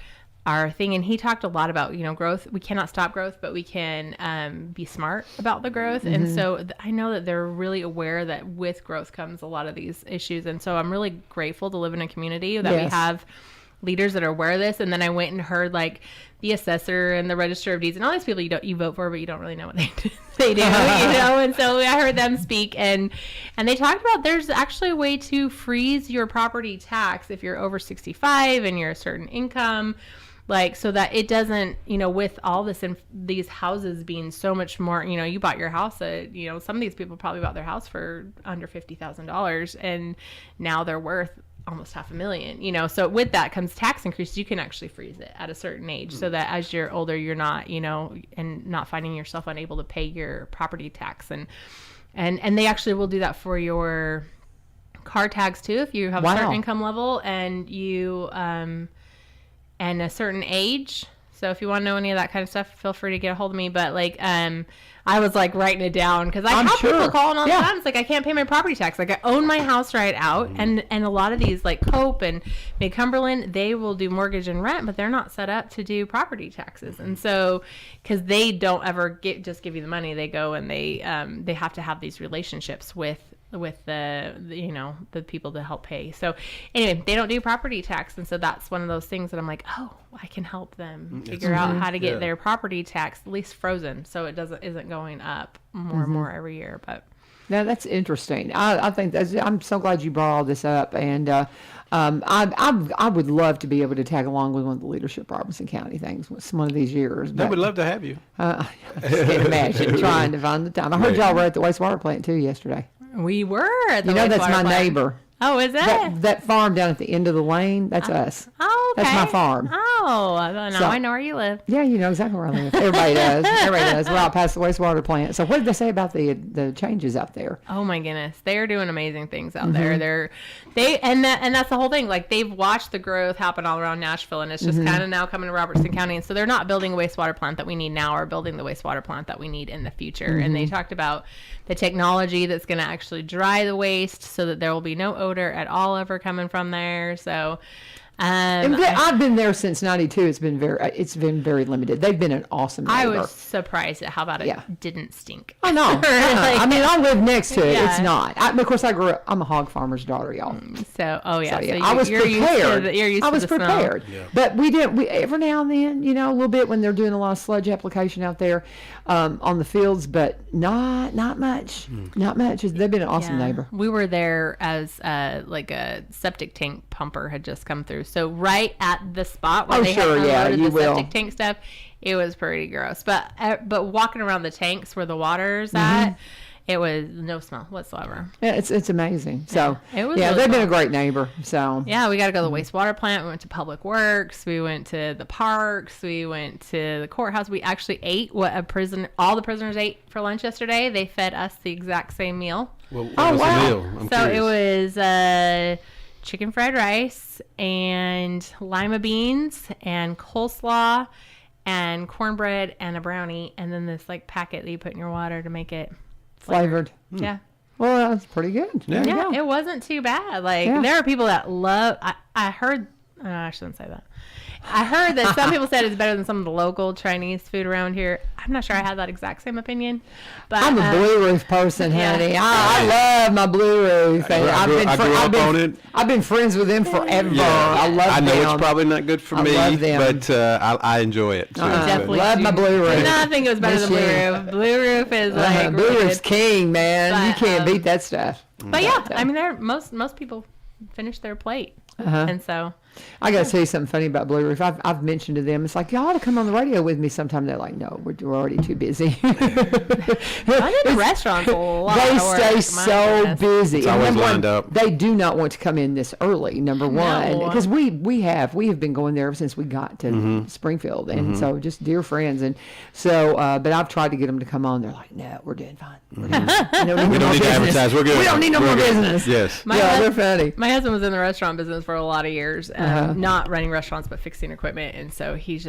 our thing, and he talked a lot about growth. We cannot stop growth, but we can be smart about the growth. And so I know that they're really aware that with growth comes a lot of these issues, and so I'm really grateful to live in a community that we have leaders that are aware of this. And then I went and heard like the assessor and the register of deeds and all these people you vote for, but you don't really know what they do, and so I heard them speak, and they talked about there's actually a way to freeze your property tax if you're over 65 and you're a certain income, like, so that it doesn't, with all this these houses being so much more, you bought your house at, some of these people probably bought their house for under $50,000, and now they're worth almost $500,000, so with that comes tax increases. You can actually freeze it at a certain age so that as you're older, you're not, and not finding yourself unable to pay your property tax. And they actually will do that for your car tags too, if you have a certain income level and you, and a certain age. So if you want to know any of that kind of stuff, feel free to get a hold of me. But like, I was like writing it down because I have people calling all the time. It's like, I can't pay my property tax. Like, I own my house right out. And a lot of these like Cope and Mid-Cumberland, they will do mortgage and rent, but they're not set up to do property taxes. And so, because they don't ever just give you the money, they go and they have to have these relationships with the people to help pay. So anyway, they don't do property tax, and so that's one of those things that I'm like, oh, I can help them figure out how to get their property tax at least frozen, so it isn't going up more and more every year. But now that's interesting. I think I'm so glad you brought all this up, and I would love to be able to tag along with one of the leadership Robertson County things one of these years. They would love to have you. I can't imagine trying to find the time. I heard y'all were at the wastewater plant too yesterday. We were at the that's my plant. neighbor. Oh, is it? That farm down at the end of the lane, that's us. Oh, okay. That's my farm. Oh, now I know where you live. Yeah, you know exactly where I live. Everybody does. Everybody does. We're out past the wastewater plant. So what did they say about the changes out there? Oh my goodness, they are doing amazing things out there. And that's the whole thing. Like, they've watched the growth happen all around Nashville, and it's just kind of now coming to Robertson County. And so they're not building a wastewater plant that we need now, or building the wastewater plant that we need in the future. And they talked about the technology that's going to actually dry the waste so that there will be no odor at all ever coming from there. So I've been there since '92. It's been very limited. They've been an awesome neighbor. I was surprised at how about it didn't stink. Oh no! I mean, I live next to it. Yeah. It's not. Of course, I grew up. I'm a hog farmer's daughter, y'all. So I was prepared. I was prepared. Yeah. But we every now and then, a little bit when they're doing a lot of sludge application out there on the fields, but not much. Not much. They've been an awesome neighbor. We were there as like a septic tank pumper had just come through. So right at the spot where they had unloaded the septic tank stuff, it was pretty gross. But walking around the tanks where the water's at, it was no smell whatsoever. Yeah, it's amazing. So it was they've really been a fun. great neighbor. So Yeah, we got to go to the wastewater plant. We went to Public Works. We went to the parks. We went to the courthouse. We actually ate what all the prisoners ate for lunch yesterday. They fed us the exact same meal. What was the meal? I'm So curious. it was chicken fried rice and lima beans and coleslaw and cornbread and a brownie, and then this like packet that you put in your water to make it flavored. Yeah. Well, that's pretty good. Yeah. There you Yeah, go. it wasn't too bad. Like Yeah. there are people that love. I heard. I shouldn't say that. I heard that some people said it's better than some of the local Chinese food around here. I'm not sure I had that exact same opinion, but I'm a Blue Roof person, honey. I love my Blue Roof. And I grew up on it. I've been friends with them forever. I love I know them. it's probably not good for me, love them. but I enjoy it. So definitely love my Blue Roof. No, I think it was better than Miss Blue you. Roof. Blue Roof is like Blue really Roof's good. king, man. You But, can't beat that stuff. But yeah, I mean, most people finish their plate, and so I got to tell you something funny about Blue Roof. I've mentioned to them, it's like, y'all ought to come on the radio with me sometime. They're like, no, we're already too busy. I did the restaurants a lot. They of work, stay my so goodness. busy. It's And always number one, lined up. They do not want to come in this early. Number one, No. because we have been going there ever since we got to Springfield, and so just dear friends. And so, but I've tried to get them to come on. They're like, no, we're doing fine. We're doing fine. We don't need to advertise. We're good. We don't need no We're more good. business. Yes. They're funny. My husband was in the restaurant business for a lot of years, not running restaurants but fixing equipment, and so he's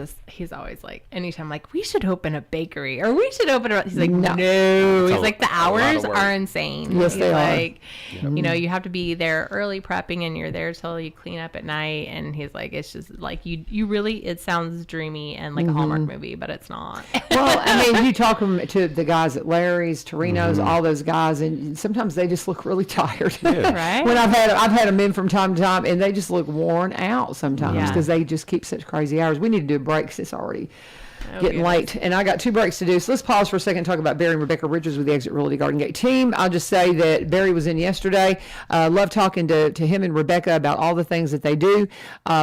always like, anytime like, we should open a bakery or we should open a, he's like, no. He's like, the lot of hours work. are insane. Yes, He's they are. like, you have to be there early prepping, and you're there till you clean up at night, and he's like, it's just like you really, it sounds dreamy and like a Hallmark movie, but it's not. Well, I mean, you talk to the guys at Larry's, Torino's, all those guys, and sometimes they just look really tired. Right? When I've had them in from time to time, and they just look worn out sometimes Yeah. because they just keep such crazy hours. We need to do a break 'cause it's already getting goodness. late, and I got 2 breaks to do. So let's pause for a second and talk about Barry and Rebecca Richards with the Exit Realty Garden Gate team. I'll just say that Barry was in yesterday. Love talking to him and Rebecca about all the things that they do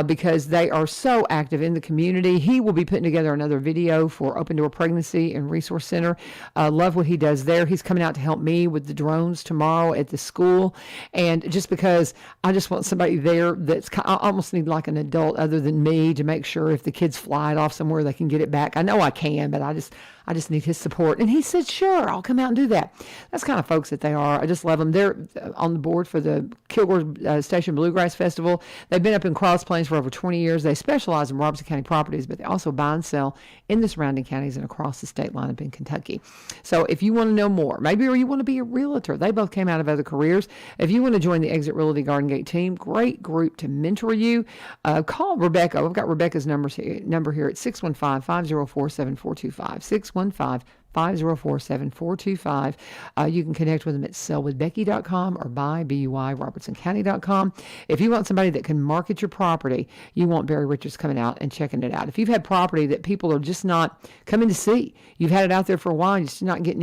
because they are so active in the community. He will be putting together another video for Open Door Pregnancy and Resource Center. Love what he does there. He's coming out to help me with the drones tomorrow at the school, and just because I just want somebody there I almost need like an adult other than me to make sure if the kids fly it off somewhere, they can get it back. I know I can, but I just need his support. And he said, sure, I'll come out and do that. That's kind of folks that they are. I just love them. They're on the board for the Kilgore Station Bluegrass Festival. They've been up in Cross Plains for over 20 years. They specialize in Robertson County properties, but they also buy and sell in the surrounding counties and across the state line up in Kentucky. So if you want to know more, maybe or you want to be a realtor, they both came out of other careers. If you want to join the Exit Realty Garden Gate team, great group to mentor you. Call Rebecca. We've got Rebecca's number here at 615-504-7425. 615-504-7425. You can connect with them at sellwithbecky.com or buyrobertsoncounty.com. If you want somebody that can market your property, you want Barry Richards coming out and checking it out. If you've had property that people are just not coming to see, you've had it out there for a while, it's just not getting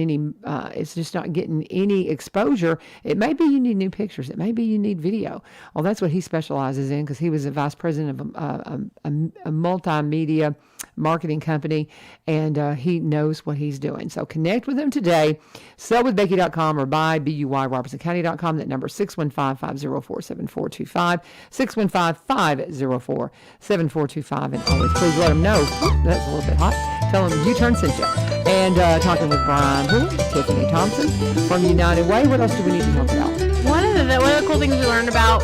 any exposure. It may be you need new pictures. It may be you need video. Well, that's what he specializes in because he was a vice president of a multimedia marketing company, and he knows what he's doing. So connect with him today. Sellwithbecky.com or buyrobertsoncounty.com. That number is 615-504-7425. 615-504-7425. And always please let them know. That's a little bit hot. Tell them U-Turn sent you. And talking with Brian Pulley, Tiffany Thomson from United Way. What else do we need to talk about? One of the cool things we learned about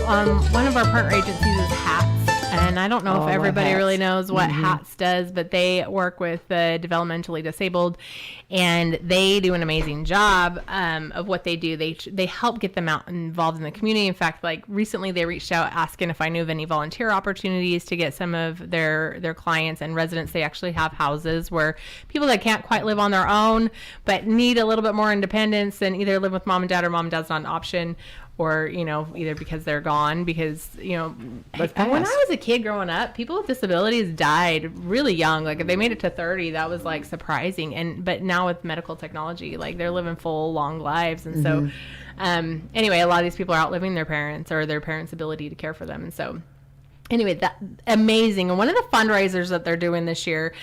one of our partner agencies is hats. And and I don't know if everybody really knows what HATS does, but they work with the developmentally disabled, and they do an amazing job of what they do. They help get them out involved in the community. In fact, like recently they reached out asking if I knew of any volunteer opportunities to get some of their clients and residents. They actually have houses where people that can't quite live on their own but need a little bit more independence and either live with mom and dad or mom and dad's not an option, or either because they're gone, because when I was a kid growing up, people with disabilities died really young. Like if they made it to 30, that was like surprising. But now with medical technology, like they're living full long lives. And so anyway, a lot of these people are outliving their parents or their parents' ability to care for them. And so anyway, that amazing. And one of the fundraisers that they're doing this year,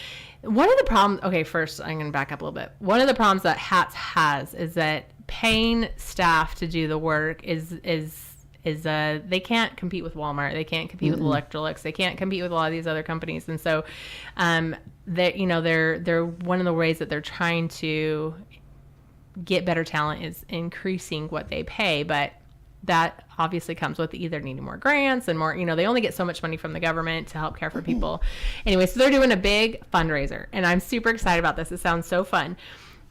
one of the problems, first I'm going to back up a little bit. One of the problems that HATS has is that paying staff to do the work is they can't compete with Walmart. They can't compete with Electrolux. They can't compete with a lot of these other companies. And so they're one of the ways that they're trying to get better talent is increasing what they pay, but that obviously comes with either needing more grants and more, they only get so much money from the government to help care for people. Anyway, so they're doing a big fundraiser, and I'm super excited about this. It sounds so fun.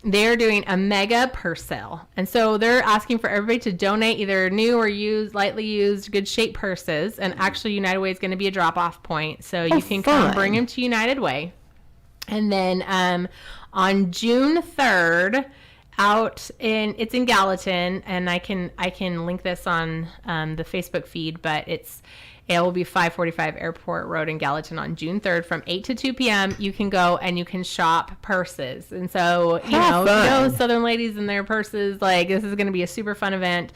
They're doing a mega purse sale. And so they're asking for everybody to donate either new or used, lightly used, good shaped purses. And actually United Way is going to be a drop off point. So you can come bring them to United Way. And then on June 3rd, it's in Gallatin, and I can link this on the Facebook feed, but it will be 545 Airport Road in Gallatin on June 3rd from 8 to 2 p.m. You can go and you can shop purses. And so, Southern ladies and their purses, like this is going to be a super fun event.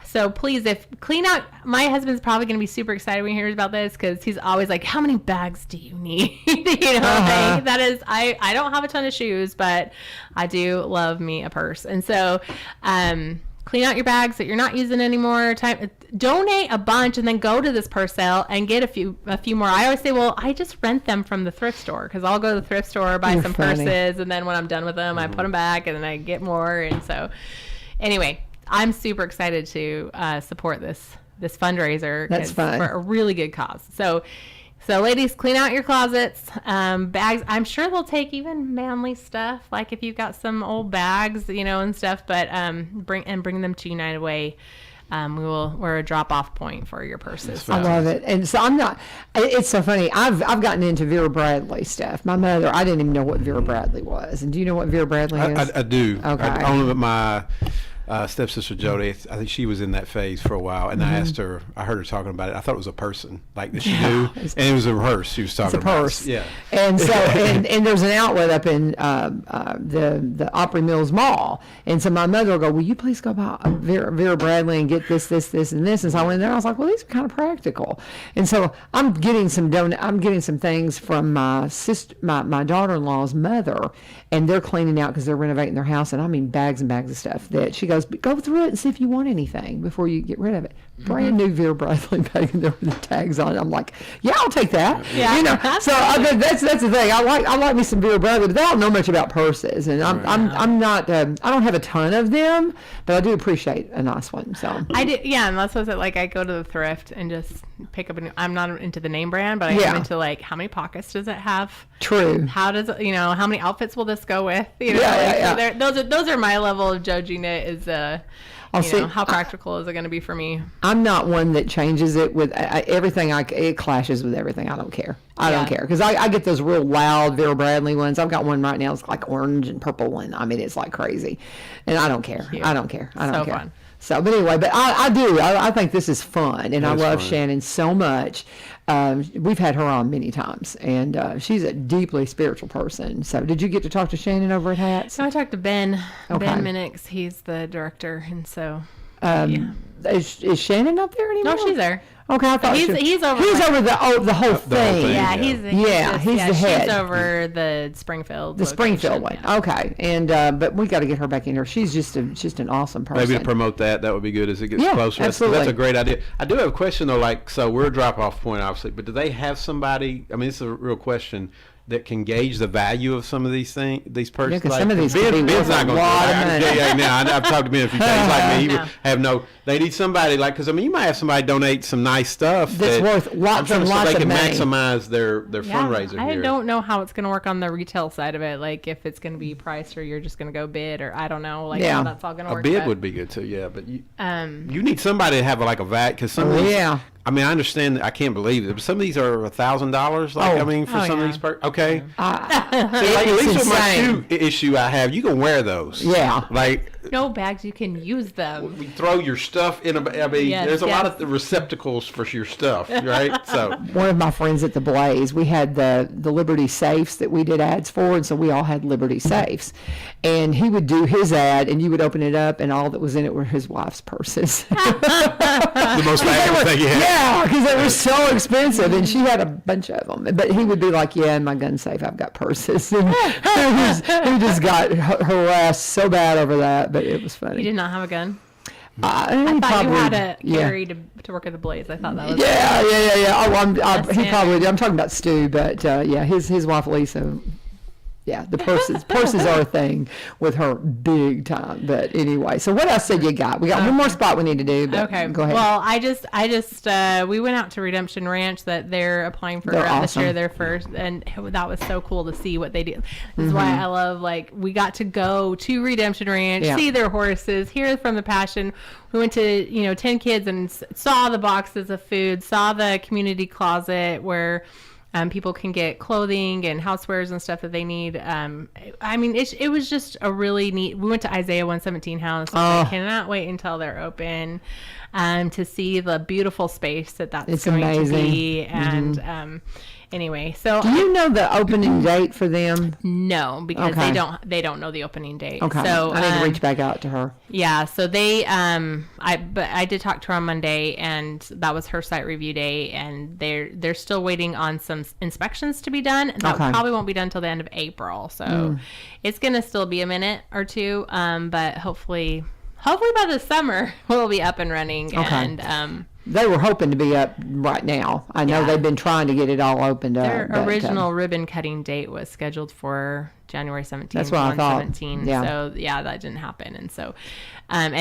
So please, my husband's probably going to be super excited when he hears about this, because he's always like, how many bags do you need? That is, I don't have a ton of shoes, but I do love me a purse. And so, clean out your bags that you're not using anymore. Donate a bunch and then go to this purse sale and get a few more. I always say, well, I just rent them from the thrift store, because I'll go to the thrift store, buy some purses, and then when I'm done with them, I put them back and then I get more. And so anyway, I'm super excited to support this fundraiser. That's fun. For a really good cause. So ladies, clean out your closets. Bags, I'm sure they'll take even manly stuff, like if you've got some old bags, and stuff, but bring them to United Way. We're a drop-off point for your purses. I love it. And so it's so funny. I've gotten into Vera Bradley stuff. My mother, I didn't even know what Vera Bradley was. And do you know what Vera Bradley is? I do. Okay. Only my stepsister Jody, I think she was in that phase for a while, and I asked her, I heard her talking about it. I thought it was a person, like that she knew, and it was a purse she was talking about. It's a purse. Yeah. And so, and there's an outlet up in the Opry Mills Mall, and so my mother will go, will you please go by Vera Bradley and get this, and this, and so I went there, and I was like, well, these are kind of practical, and so I'm getting some things from my sister, my daughter-in-law's mother, and they're cleaning out because they're renovating their house, and I mean bags and bags of stuff that she goes, go through it and see if you want anything before you get rid of it. Brand new Vera Bradley bag, and there were the tags on it. I'm like, yeah, I'll take that. Yeah, So that's the thing. I like me some Vera Bradley, but I don't know much about purses, and I'm not. I don't have a ton of them, but I do appreciate a nice one. So I do, yeah, and that's what I go to the thrift and just pick up a new. I'm not into the name brand, but I am into like how many pockets does it have? True. How does how many outfits will this go with? Yeah. Those are my level of judging it. Is how practical is it going to be for me? I'm not one that changes it with everything. It clashes with everything. I don't care. I don't care, because I get those real loud Vera Bradley ones. I've got one right now. It's like orange and purple, and I mean it's like crazy, and I don't care. Cute. I don't care. I don't care. Fun. So, but anyway, but I do. I think this is fun, and I love Shannon so much. We've had her on many times, and she's a deeply spiritual person. So did you get to talk to Shannon over at HATS? So I talked to Ben. Okay. Ben Minix. He's the director, and so is Shannon up there anymore? No, she's there. Okay, I thought he's over the whole thing. Yeah, he's the head. She's over the Springfield. The Springfield one. Yeah. Okay, and but we got to get her back in here. She's just an awesome person. Maybe to promote that would be good as it gets closer. Absolutely. That's a great idea. I do have a question though. Like, so we're a drop-off point, obviously, but do they have somebody? I mean, this is a real question. that can gauge the value of some of these purses. Yeah, 'cause some of these could be Ben's worth not a gonna lot of money. Yeah, now I've talked to Ben a few times. He's like me, he No. would have no. They need somebody like, because I mean, you might have somebody donate some nice stuff That's worth lots and lots they of can money. maximize their fundraiser I here. don't know how it's going to work on the retail side of it. Like if it's going to be priced or you're just going to go bid, or I don't know. Like Yeah. how that's all going to A work. bid but, would be good too, yeah. But Um, you need somebody to have like a VAT, because some of these, Yeah. I mean, I understand. I can't believe it, but some of these are $1,000. Like, Oh. I mean, for Oh, some yeah. of these, okay. See, like, It's at least with my insane. shoe issue I have, you can wear those. Yeah. Like, no bags, you can use them. we throw your stuff in a. I mean, Yes, there's a lot yes. of the receptacles for your stuff, right? So, One of my friends at the Blaze, we had the Liberty safes that we did ads for, and so we all had Liberty safes. And he would do his ad, and you would open it up, and all that was in it were his wife's purses. the most valuable thing you have. Yeah, because they were so expensive, and she had a bunch of them. But he would be like, "Yeah, in my gun safe, I've got purses." And he just got harassed so bad over that, but it was You funny. did not have a gun. He I thought you had a yeah. carry to work at the Blaze. I thought that was. Yeah. Oh, he standard. probably. I'm talking about Stu, but yeah, his wife Lisa. Yeah, the purses are a thing with her big time. But anyway, so what else did you got? We got one more spot we need to do. But Okay. go ahead. Well, I just we went out to Redemption Ranch that they're applying for a They're grant this year. awesome. They're first, and that was so cool to see what they do. This is why I love, like, we got to go to Redemption Ranch, Yeah. see their horses, hear from the passion. We went to 10 kids and saw the boxes of food, saw the community closet where people can get clothing and housewares and stuff that they need. I mean, it was just a really neat. We went to Isaiah 117 House. I cannot wait until they're open to see the beautiful space that's It's going amazing. to be. And anyway, so do you know the opening date for them? no, because Okay. they don't know the opening date. Okay, So I need to reach back out to her. yeah, so they but I did talk to her on Monday, and that was her site review day, and they're still waiting on some inspections to be done. And that Okay. probably won't be done till the end of April. So it's gonna still be a minute or two, but hopefully by the summer we'll be up and running. Okay. And They were hoping to be up right now. I know Yeah. they've been trying to get it all opened up. their but, original ribbon cutting date was scheduled for January 17th. That's what I thought. 117. Yeah. So yeah, that didn't happen. And so, and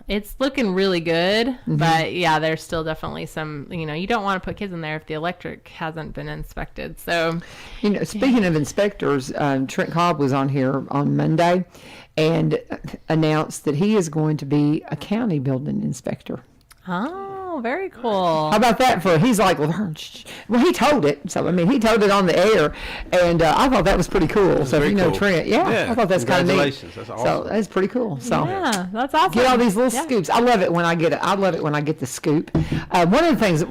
it's looking really good, Mm-hmm. but yeah, there's still definitely some, you don't want to put kids in there if the electric hasn't been inspected. So speaking of inspectors, Trent Cobb was on here on Monday and announced that he is going to be a county building inspector. oh, very cool. How about that? He's like, well, he told it. So I mean, he told it on the air, and I thought that was pretty cool. So if very you know cool. Trent, yeah, I thought that's kind of neat. Congratulations. That's So awesome. that's pretty cool. So. Yeah, that's awesome. Get all these little Yeah. scoops. I love it when I get it. I love it when I get the scoop. One of the things,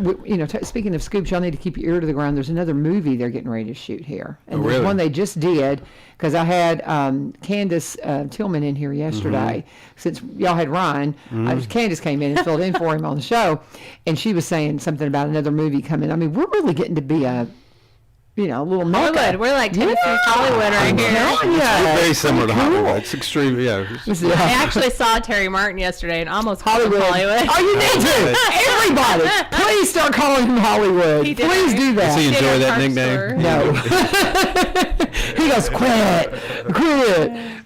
speaking of scoops, y'all need to keep your ear to the ground. There's another movie they're getting ready to shoot here, and there's really? one they just did because I had Candace Tillman in here yesterday. Since y'all had Ryan, Candace came in and filled in for him on the show, and she was saying something about another movie coming. I mean, we're really getting to be a little mecca. Hollywood. We're like Tennessee's Hollywood right here. Yeah, Very similar to cool. Hollywood. It's extreme, yeah. I actually saw Terry Martin yesterday and almost called him Hollywood. Oh, you need to. Everybody, please start calling him Hollywood. He did, Please right? do Does he that. enjoy that Park nickname? store. No. He goes, quit.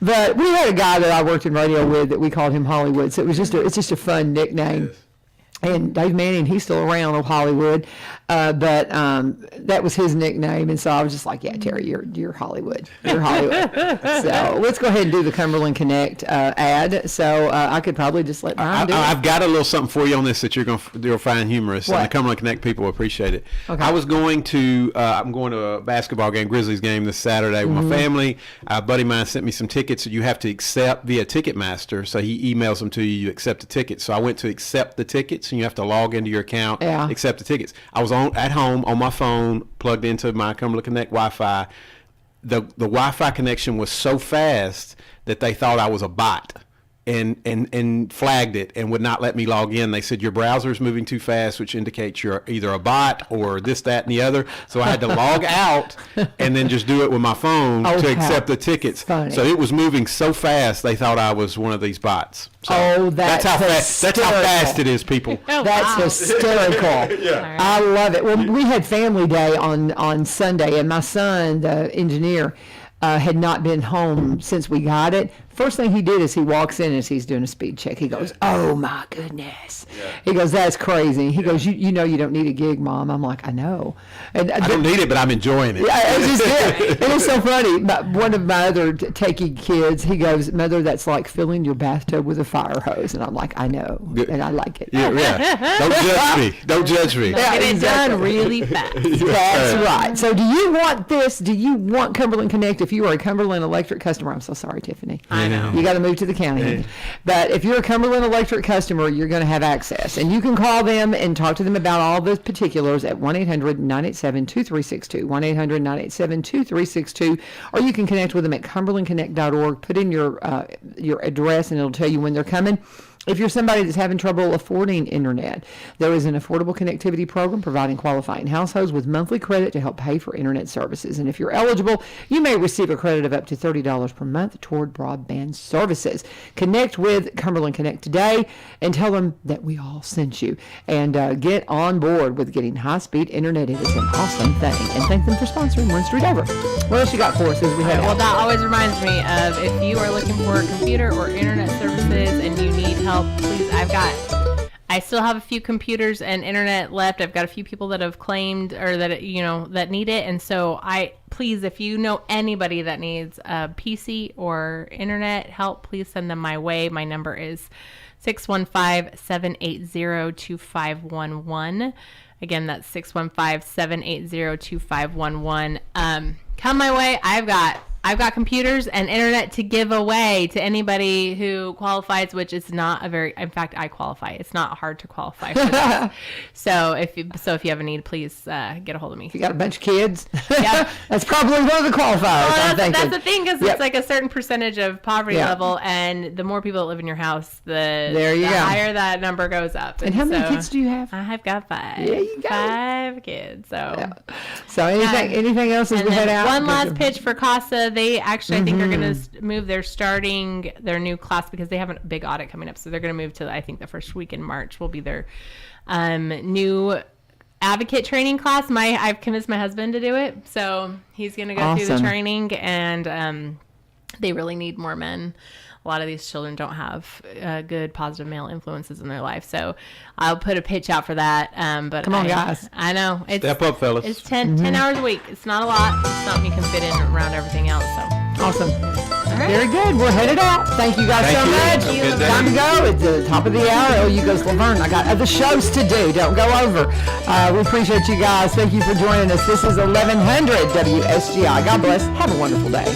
But we had a guy that I worked in radio with that we called him Hollywood. So it's just a fun nickname. And Dave Manning, he's still around of Hollywood, but that was his nickname, and so I was just like, "Yeah, Terry, you're Hollywood, you're Hollywood." So let's go ahead and do the Cumberland Connect ad. So I could probably just let Brian do it. I've got a little something for you on this that you'll find humorous, and What? the Cumberland Connect people will appreciate it. Okay. I'm going to a basketball game, Grizzlies game this Saturday with my family. A buddy of mine sent me some tickets that you have to accept via Ticketmaster. So he emails them to you. You accept the tickets. So I went to accept the tickets, and you have to log into your account, Yeah. accept the tickets. I was at home on my phone, plugged into my Cumberland Connect Wi-Fi. The Wi-Fi connection was so fast that they thought I was a bot. and flagged it and would not let me log in. They said your browser is moving too fast, which indicates you're either a bot or this, that, and the other. So I had to log out and then just do it with my phone to accept the tickets. Funny. So it was moving so fast they thought I was one of these bots. So that's how fast. That's how fast it is, people. Oh, That's wow. hysterical. Yeah. I love it. Well, we had family day on Sunday, and my son, the engineer, had not been home since we got it. First thing he did is he walks in as he's doing a speed check. He goes, "Oh my goodness!" Yeah. He goes, "That's crazy." He goes, "You know you don't need a gig, Mom." I'm like, "I know." And I don't need it, but I'm enjoying it. Yeah, it's just it. It was so funny. One of my other takey kids, he goes, "Mother, that's like filling your bathtub with a fire hose." And I'm like, "I know," and I like it. Yeah. Don't judge me. Don't judge me. Get it done really fast. That's right. So do you want this? Do you want Cumberland Connect? If you are a Cumberland Electric customer, I'm so sorry, Tiffany. I know. You got to move to the county. But if you're a Cumberland Electric customer, you're going to have access. And you can call them and talk to them about all the particulars at 1-800-987-2362, 1-800-987-2362, or you can connect with them at cumberlandconnect.org. Put in your address and it'll tell you when they're coming. If you're somebody that's having trouble affording internet, there is an affordable connectivity program providing qualifying households with monthly credit to help pay for internet services. And if you're eligible, you may receive a credit of up to $30 per month toward broadband services. Connect with Cumberland Connect today and tell them that we all sent you. And get on board with getting high-speed internet. It is an awesome thing. And thank them for sponsoring One Street Over. What else you got for us as we head Well, out? that always reminds me of if you are looking for a computer or internet services and you need help, please, I still have a few computers and internet left. I've got a few people that have claimed or that, that need it. And so please, if you know anybody that needs a PC or internet help, please send them my way. My number is 615-780-2511. Again, that's 615-780-2511. Come my way. I've got computers and internet to give away to anybody who qualifies, which is not in fact, I qualify. It's not hard to qualify for this. So if you have a need, please get a hold of me. If you got a bunch of kids, Yeah. that's probably one of the qualifiers. Well, I'm that's thinking. the thing, because it's like a certain percentage of poverty level, and the more people that live in your house, the higher that number goes up. And how many kids do you have? I've got 5. There you go. 5 kids. So, So anything else as and we head then out? one last pitch for CASA. They actually, I think they're going to move. They're starting their new class because they have a big audit coming up. So they're going to move to, I think, the first week in March will be their new advocate training class. I've convinced my husband to do it. So he's going to go through the training, and they really need more men. A lot of these children don't have good positive male influences in their life. So I'll put a pitch out for that. But Come on, guys. I know. Step up, fellas. It's 10 hours a week. It's not a lot. It's something you can fit in around everything else. So Awesome. all right. Very good. We're headed out. Thank you guys so much. Have a good day. Time to go. It's the top of the hour. Oh, you goes Laverne. I got other shows to do. Don't go over. We appreciate you guys. Thank you for joining us. This is 1100 WSGI. God bless. Have a wonderful day.